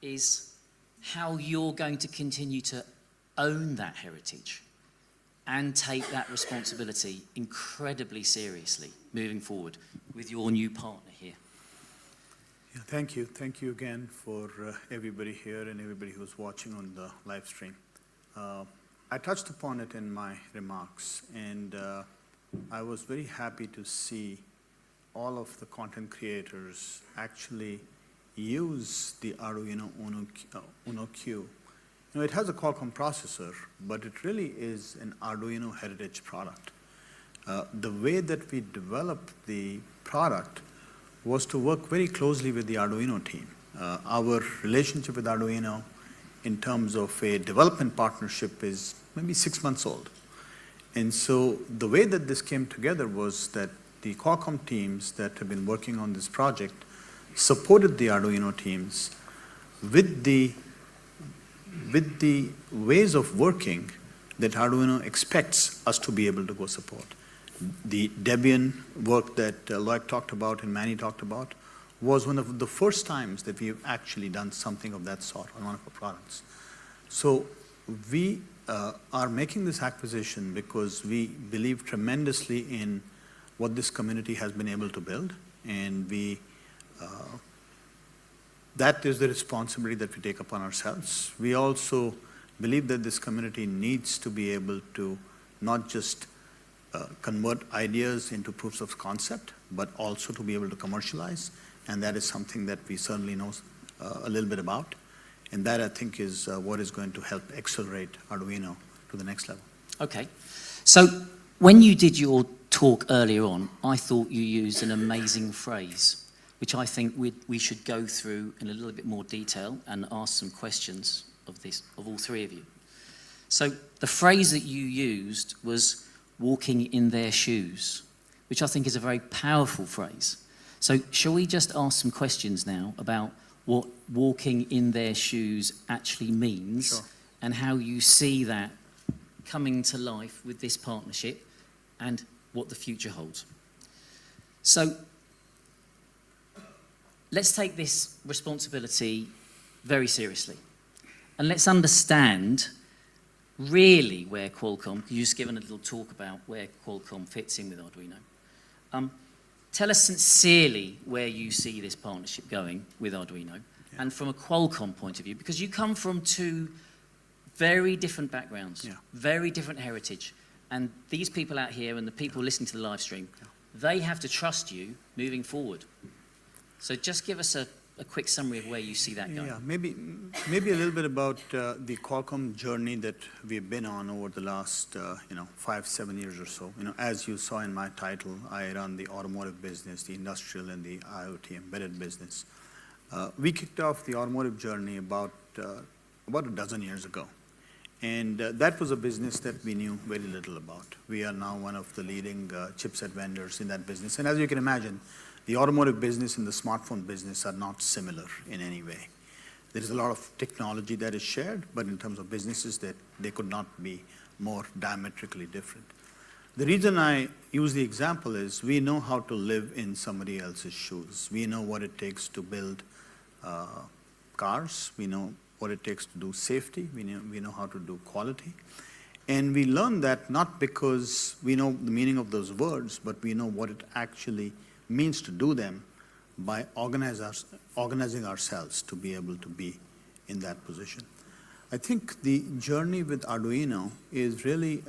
is how you're going to continue to own that heritage and take that responsibility incredibly seriously moving forward with your new partner here. Yeah, thank you. Thank you again for everybody here and everybody who's watching on the live stream. I touched upon it in my remarks, and I was very happy to see all of the content creators actually use the Arduino Uno Q. You know, it has a Qualcomm processor, but it really is an Arduino heritage product. The way that we developed the product was to work very closely with the Arduino team. Our relationship with Arduino in terms of a development partnership is maybe 6 months old. And so the way that this came together was that the Qualcomm teams that have been working on this project supported the Arduino teams with the ways of working that Arduino expects us to be able to go support. The Debian work that Loic talked about and Manny talked about was one of the first times that we've actually done something of that sort on one of our products. So we are making this acquisition because we believe tremendously in what this community has been able to build, and that is the responsibility that we take upon ourselves. We also believe that this community needs to be able to not just convert ideas into proofs of concept, but also to be able to commercialize, and that is something that we certainly know a little bit about, and that I think is what is going to help accelerate Arduino to the next level. Okay, so when you did your talk earlier on, I thought you used an amazing phrase, which I think we should go through in a little bit more detail and ask some questions of all three of you. So the phrase that you used was walking in their shoes, which I think is a very powerful phrase. So shall we just ask some questions now about what walking in their shoes actually means? Sure. And how you see that coming to life with this partnership and what the future holds. So let's take this responsibility very seriously. And let's understand really where Qualcomm, you've just given a little talk about where Qualcomm fits in with Arduino. Tell us sincerely where you see this partnership going with Arduino, and from a Qualcomm point of view, because you come from two very different backgrounds, very different heritage, and these people out here and the people listening to the live stream, they have to trust you moving forward. So just give us a quick summary of where you see that going. Yeah, maybe a little bit about the Qualcomm journey that we've been on over the last 5-7 years or so. As you saw in my title, I run the automotive business, the industrial and the IoT embedded business. We kicked off the automotive journey about a dozen years ago. And that was a business that we knew very little about. We are now one of the leading chipset vendors in that business. And as you can imagine, the automotive business and the smartphone business are not similar in any way. There is a lot of technology that is shared, but in terms of businesses, that they could not be more diametrically different. The reason I use the example is we know how to live in somebody else's shoes. We know what it takes to build cars. We know what it takes to do safety. We know how to do quality. And we learn that not because we know the meaning of those words, but we know what it actually means to do them by organizing ourselves to be able to be in that position. I think the journey with Arduino is really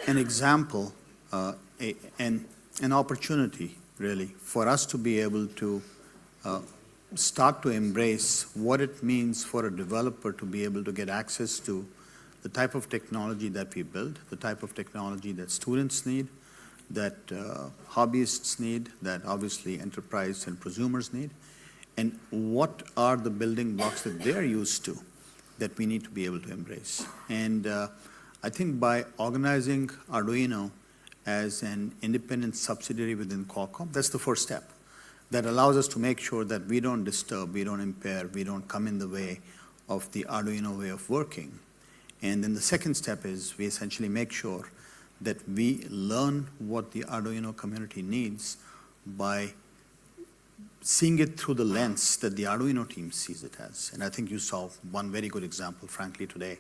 an example, an opportunity really for us to be able to start to embrace what it means for a developer to be able to get access to the type of technology that we build, the type of technology that students need, that hobbyists need, that obviously enterprise and prosumers need, and what are the building blocks that they're used to that we need to be able to embrace. And I think by organizing Arduino as an independent subsidiary within Qualcomm, that's the first step. that allows us to make sure that we don't disturb, we don't impair, we don't come in the way of the Arduino way of working. And then the second step is we essentially make sure that we learn what the Arduino community needs by seeing it through the lens that the Arduino team sees it as. And I think you saw one very good example, frankly, today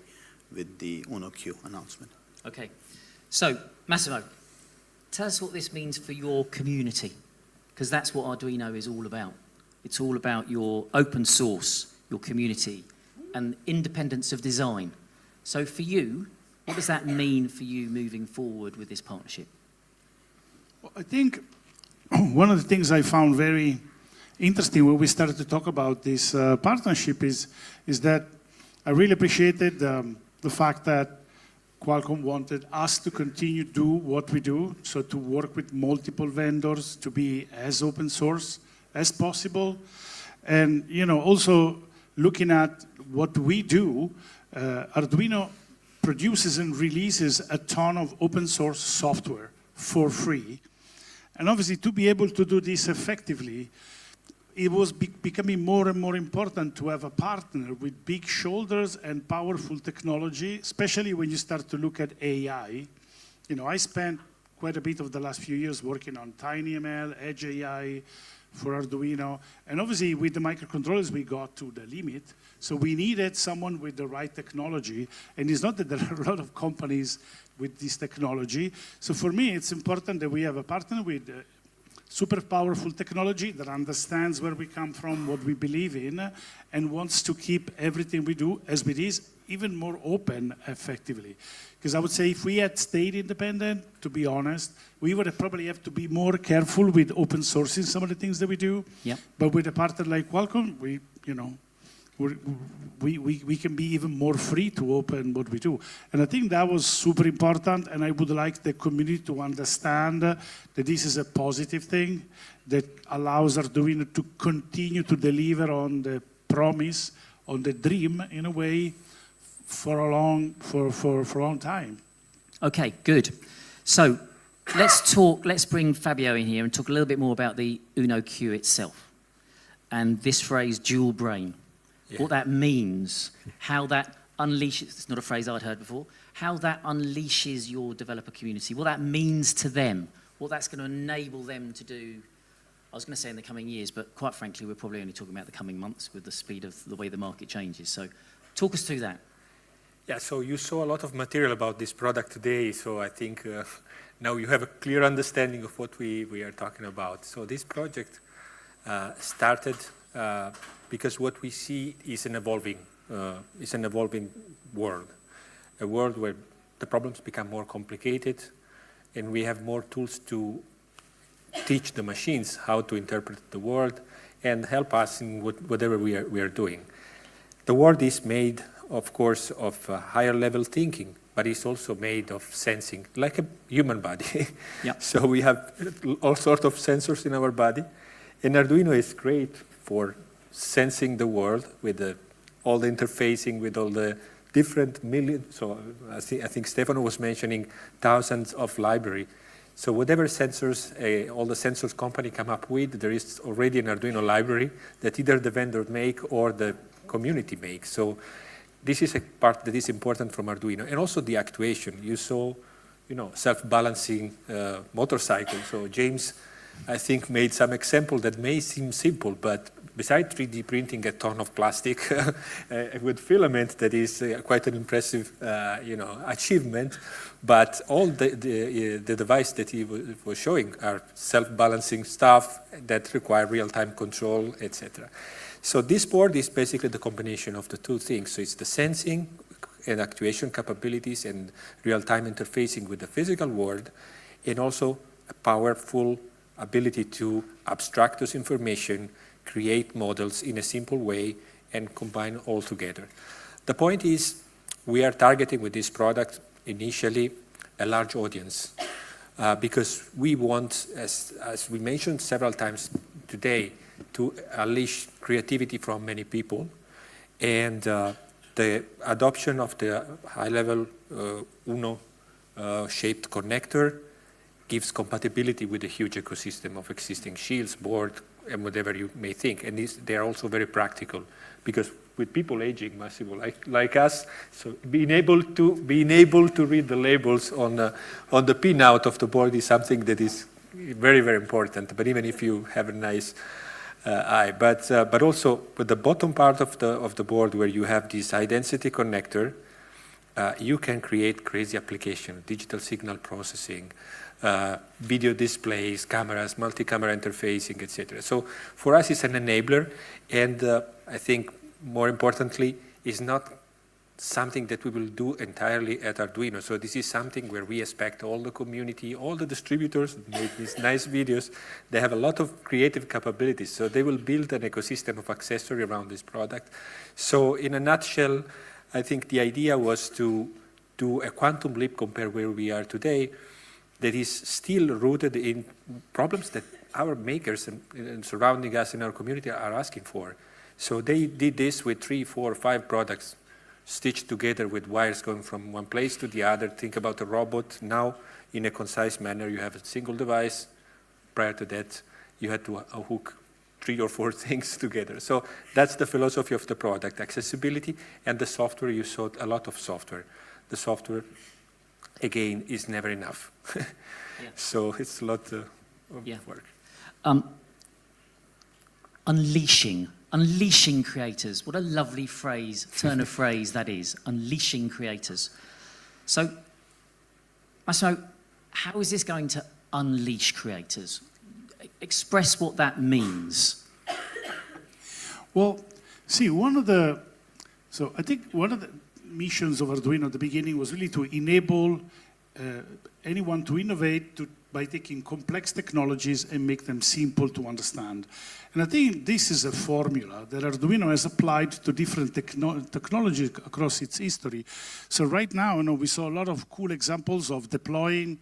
with the Uno Q announcement. Okay, so Massimo, tell us what this means for your community, because that's what Arduino is all about. It's all about your open source, your community, and independence of design. So for you, what does that mean for you moving forward with this partnership? Well, I think one of the things I found very interesting when we started to talk about this partnership is that I really appreciated the fact that Qualcomm wanted us to continue to do what we do, so to work with multiple vendors, to be as open source as possible. And also looking at what we do, Arduino produces and releases a ton of open source software for free. And obviously to be able to do this effectively, it was becoming more and more important to have a partner with big shoulders and powerful technology, especially when you start to look at AI. I spent quite a bit of the last few years working on TinyML, Edge AI for Arduino, and obviously with the microcontrollers we got to the limit, so we needed someone with the right technology, and it's not that there are a lot of companies with this technology. So for me, it's important that we have a partner with super powerful technology that understands where we come from, what we believe in, and wants to keep everything we do as it is, even more open effectively. Because I would say if we had stayed independent, to be honest, we would have probably have to be more careful with open sourcing some of the things that we do. Yep. But with a partner like Qualcomm, we can be even more free to open what we do. And I think that was super important, and I would like the community to understand that this is a positive thing that allows Arduino to continue to deliver on the promise, on the dream, in a way, for a long time. Okay, good. So let's bring Fabio in here and talk a little bit more about the Uno Q itself and this phrase dual brain. Yeah. What that means, how that unleashes, it's not a phrase I'd heard before, how that unleashes your developer community, what that means to them, what that's going to enable them to do, I was going to say in the coming years, but quite frankly, we're probably only talking about the coming months with the speed of the way the market changes. So talk us through that. Yeah, so you saw a lot of material about this product today, so I think now you have a clear understanding of what we are talking about. So this project started because what we see is an evolving world, a world where the problems become more complicated, and we have more tools to teach the machines how to interpret the world and help us in whatever we are doing. The world is made, of course, of higher level thinking, but it's also made of sensing, like a human body. Yep. So we have all sorts of sensors in our body, and Arduino is great for sensing the world with all the interfacing with all the different millions. So I think Stefano was mentioning thousands of library. So whatever sensors all the sensors company come up with, there is already an Arduino library that either the vendor make or the community makes. So this is a part that is important from Arduino, and also the actuation. You saw, self-balancing motorcycle. So James, I think, made some example that may seem simple, but besides 3D printing a ton of plastic with filament, that is quite an impressive, achievement. But all the device that he was showing are self-balancing stuff that require real-time control, etc. So this board is basically the combination of the two things. So it's the sensing and actuation capabilities and real-time interfacing with the physical world, and also a powerful ability to abstract this information, create models in a simple way, and combine all together. The point is, we are targeting with this product initially a large audience because we want, as we mentioned several times today, to unleash creativity from many people, and the adoption of the high-level Uno shaped connector gives compatibility with the huge ecosystem of existing shields, board, and whatever you may think. And they are also very practical, because with people aging, Massimo, like us, so being able to read the labels on the pinout of the board is something that is very, very important. But even if you have a nice eye, but also with the bottom part of the board where you have this high density connector, you can create crazy application, digital signal processing, video displays, cameras, multi-camera interfacing, etc. So for us, it's an enabler, and I think more importantly, is not something that we will do entirely at Arduino. So this is something where we expect all the community, all the distributors that make these nice videos, they have a lot of creative capabilities. So they will build an ecosystem of accessory around this product. So in a nutshell, I think the idea was to do a quantum leap compared where we are today that is still rooted in problems that our makers and surrounding us in our community are asking for. So they did this with 3, 4, 5 products stitched together with wires going from one place to the other. Think about a robot. Now, in a concise manner, you have a single device. Prior to that, you had to hook 3 or 4 things together. So that's the philosophy of the product, accessibility, and the software. You saw a lot of software. The software, again, is never enough. Yeah. So it's a lot of work. Unleashing creators. What a lovely phrase, turn of phrase that is. Unleashing creators. So, Massimo, how is this going to unleash creators? Express what that means. Well, see, I think one of the missions of Arduino at the beginning was really to enable anyone to innovate by taking complex technologies and make them simple to understand. And I think this is a formula that Arduino has applied to different technologies across its history. So right now, we saw a lot of cool examples of deploying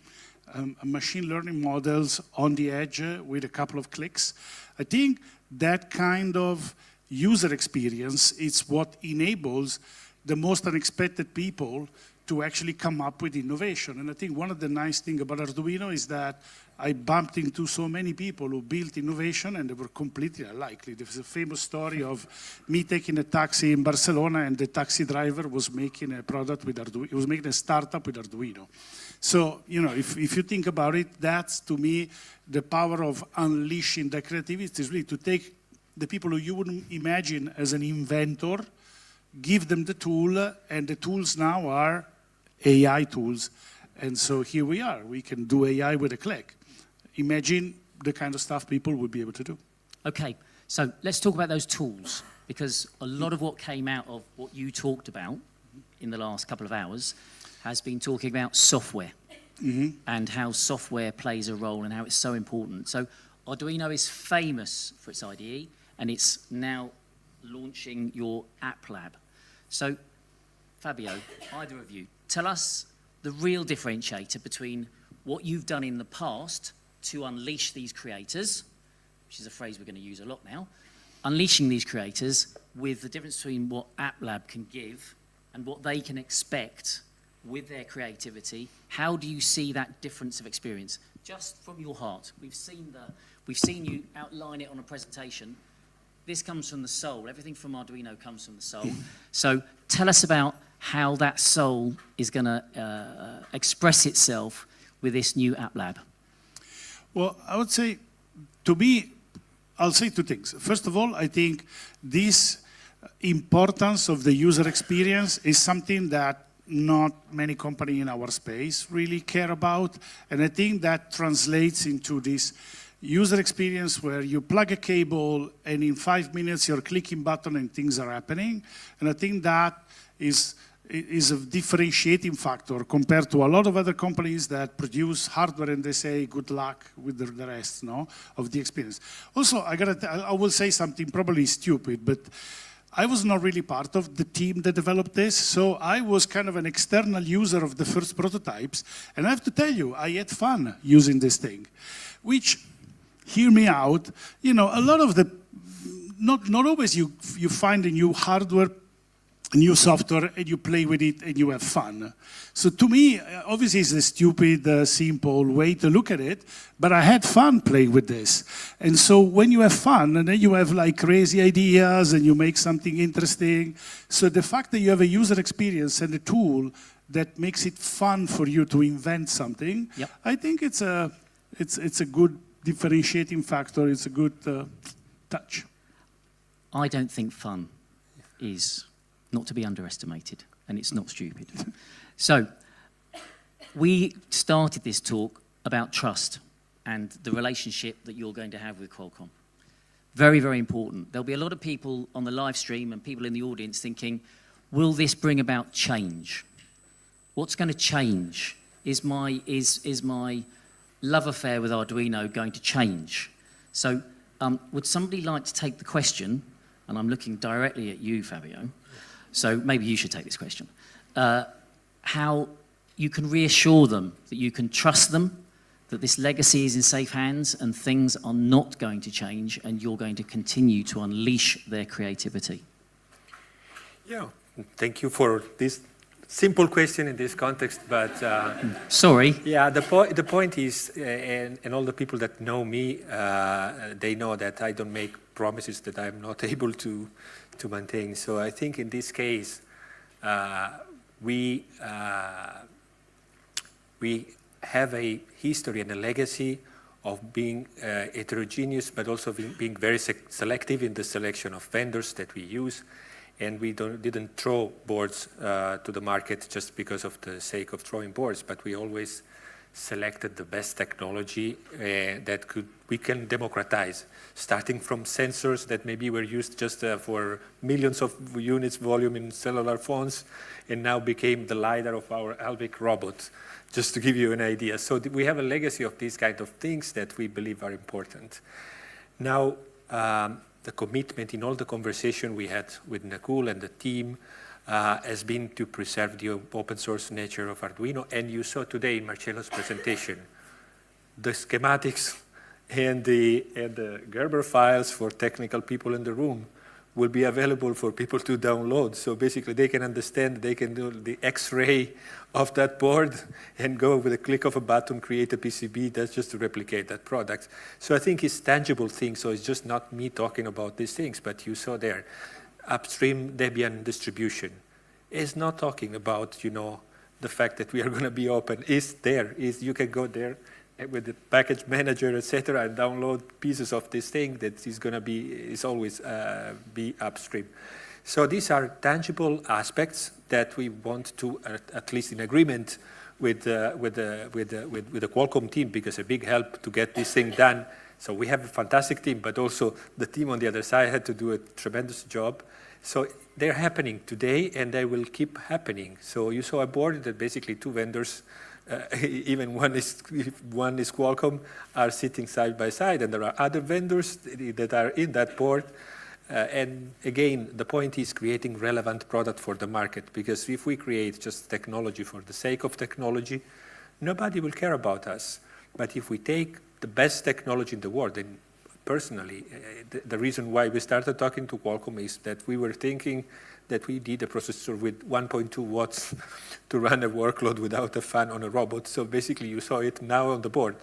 machine learning models on the edge with a couple of clicks. I think that kind of user experience is what enables the most unexpected people to actually come up with innovation. And I think one of the nice things about Arduino is that I bumped into so many people who built innovation and they were completely unlikely. There's a famous story of me taking a taxi in Barcelona and the taxi driver was making a product with Arduino. He was making a startup with Arduino. So, if you think about it, that's to me the power of unleashing the creativity is really to take the people who you wouldn't imagine as an inventor, give them the tool, and the tools now are AI tools. And so here we are. We can do AI with a click. Imagine the kind of stuff people would be able to do. Okay, so let's talk about those tools, because a lot of what came out of what you talked about in the last couple of hours has been talking about software and how software plays a role and how it's so important. So Arduino is famous for its IDE, and it's now launching your app lab. So, Fabio, either of you, tell us the real differentiator between what you've done in the past to unleash these creators, which is a phrase we're going to use a lot now, unleashing these creators with the difference between what App Lab can give and what they can expect with their creativity. How do you see that difference of experience? Just from your heart. We've seen you outline it on a presentation. This comes from the soul. Everything from Arduino comes from the soul. So tell us about how that soul is going to express itself with this new App Lab. Well, I would say, I'll say 2 things. First of all, I think this importance of the user experience is something that not many companies in our space really care about. And I think that translates into this user experience where you plug a cable and in 5 minutes you're clicking button and things are happening. And I think that is a differentiating factor compared to a lot of other companies that produce hardware and they say good luck with the rest of the experience. Also, I will say something probably stupid, but I was not really part of the team that developed this, so I was kind of an external user of the first prototypes, and I have to tell you, I had fun using this thing, which, hear me out, a lot of not always you find a new hardware new software and you play with it and you have fun. So to me, obviously it's a stupid, simple way to look at it, but I had fun playing with this. And so when you have fun and then you have like crazy ideas and you make something interesting, so the fact that you have a user experience and a tool that makes it fun for you to invent something, Yep. I think it's a good differentiating factor, it's a good touch. I don't think fun is not to be underestimated, and it's not stupid. So, we started this talk about trust and the relationship that you're going to have with Qualcomm. Very, very important. There'll be a lot of people on the live stream and people in the audience thinking, will this bring about change? What's going to change? Is my love affair with Arduino going to change? So, would somebody like to take the question? And I'm looking directly at you, Fabio. So maybe you should take this question. How you can reassure them that you can trust them, that this legacy is in safe hands and things are not going to change and you're going to continue to unleash their creativity. Yeah, thank you for this simple question in this context, but... Sorry. Yeah, the point is, and all the people that know me, they know that I don't make promises that I'm not able to maintain. So I think in this case, we have a history and a legacy of being heterogeneous, but also being very selective in the selection of vendors that we use. And we didn't throw boards to the market just because of the sake of throwing boards, but we always selected the best technology that we can democratize, starting from sensors that maybe were used just for millions of units volume in cellular phones, and now became the LiDAR of our Albic robot, just to give you an idea. So we have a legacy of these kind of things that we believe are important. Now, the commitment in all the conversation we had with Nakul and the team has been to preserve the open source nature of Arduino. And you saw today in Marcello's presentation, the schematics and the Gerber files for technical people in the room will be available for people to download. So basically they can understand, they can do the X-ray of that board and go with a click of a button, create a PCB, that's just to replicate that product. So I think it's tangible things, so it's just not me talking about these things, but you saw there, upstream Debian distribution is not talking about, the fact that we are gonna be open. It's there, you can go there with the package manager, etc., and download pieces of this thing that is going to be always be upstream. So these are tangible aspects that we want to, at least in agreement with the Qualcomm team, because a big help to get this thing done. So we have a fantastic team, but also the team on the other side had to do a tremendous job. So they're happening today, and they will keep happening. So you saw a board that basically two vendors, even one is Qualcomm, are sitting side by side, and there are other vendors that are in that board. And again, the point is creating relevant product for the market, because if we create just technology for the sake of technology, nobody will care about us. But if we take the best technology in the world, and personally, the reason why we started talking to Qualcomm is that we were thinking that we need a processor with 1.2 watts to run a workload without a fan on a robot. So basically, you saw it now on the board.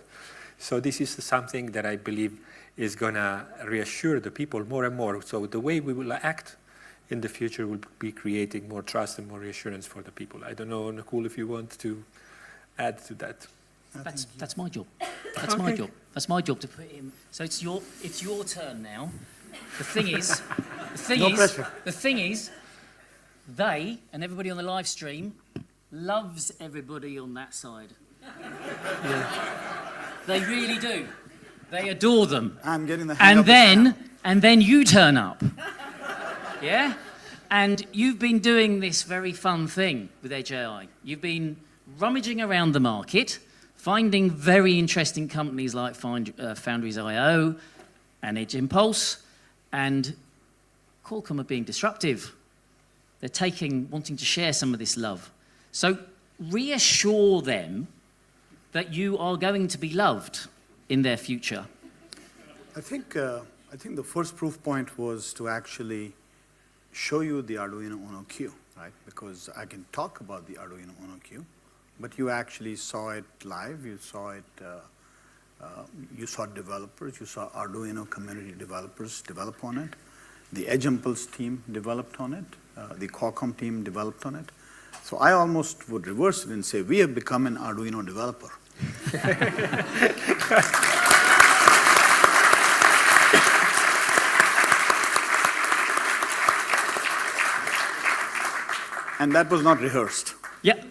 So this is something that I believe is going to reassure the people more and more. So the way we will act in the future will be creating more trust and more reassurance for the people. I don't know, Nakul, if you want to add to that. That's my job. That's my job. That's my job to put in. So it's your turn now. The thing is, the thing is, they and everybody on the live stream loves everybody on that side. Yeah. They really do. They adore them. I'm getting the hang of this. And then you turn up. Yeah? And you've been doing this very fun thing with Edge AI. You've been rummaging around the market, finding very interesting companies like Foundries.io and Edge Impulse, and Qualcomm are being disruptive. They're wanting to share some of this love. So reassure them that you are going to be loved in their future. I think the first proof point was to actually show you the Arduino Uno Q, right? Because I can talk about the Arduino Uno Q, but you actually saw it live, you saw it, you saw developers, you saw Arduino community developers develop on it. The Edge Impulse team developed on it. The Qualcomm team developed on it. So I almost would reverse it and say, we have become an Arduino developer. And that was not rehearsed. Yeah.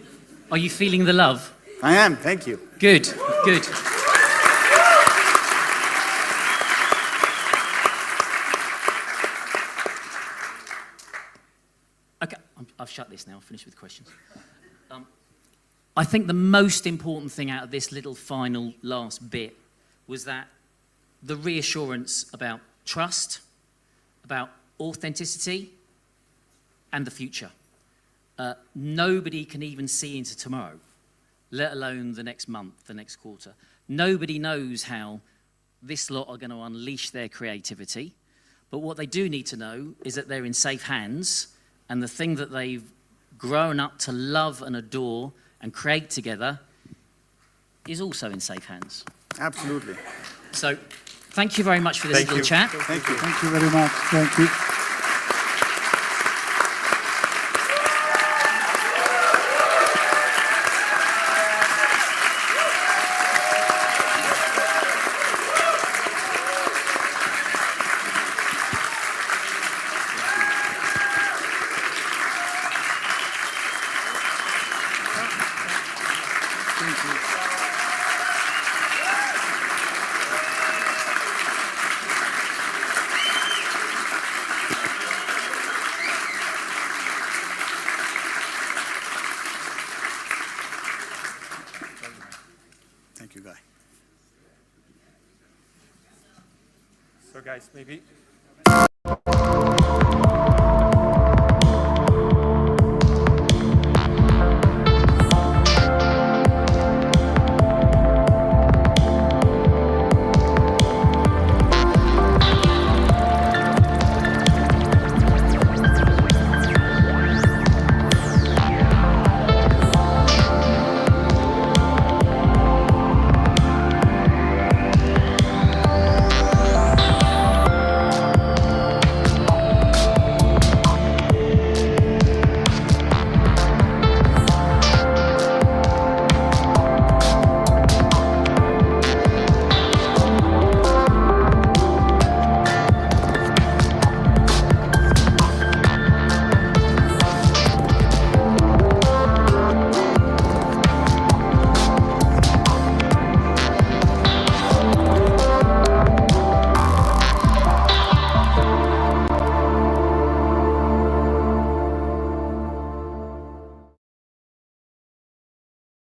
Are you feeling the love? I am, thank you. Good, good. Okay, I've shut this now. I've finished with questions. I think the most important thing out of this little final last bit was that the reassurance about trust, about authenticity, and the future. Nobody can even see into tomorrow, let alone the next month, the next quarter. Nobody knows how this lot are going to unleash their creativity, but what they do need to know is that they're in safe hands, and the thing that they've grown up to love and adore and create together is also in safe hands. Absolutely. So, thank you very much for this little chat. Thank you. Thank you very much. Thank you. Thank you, Guy. So guys, maybe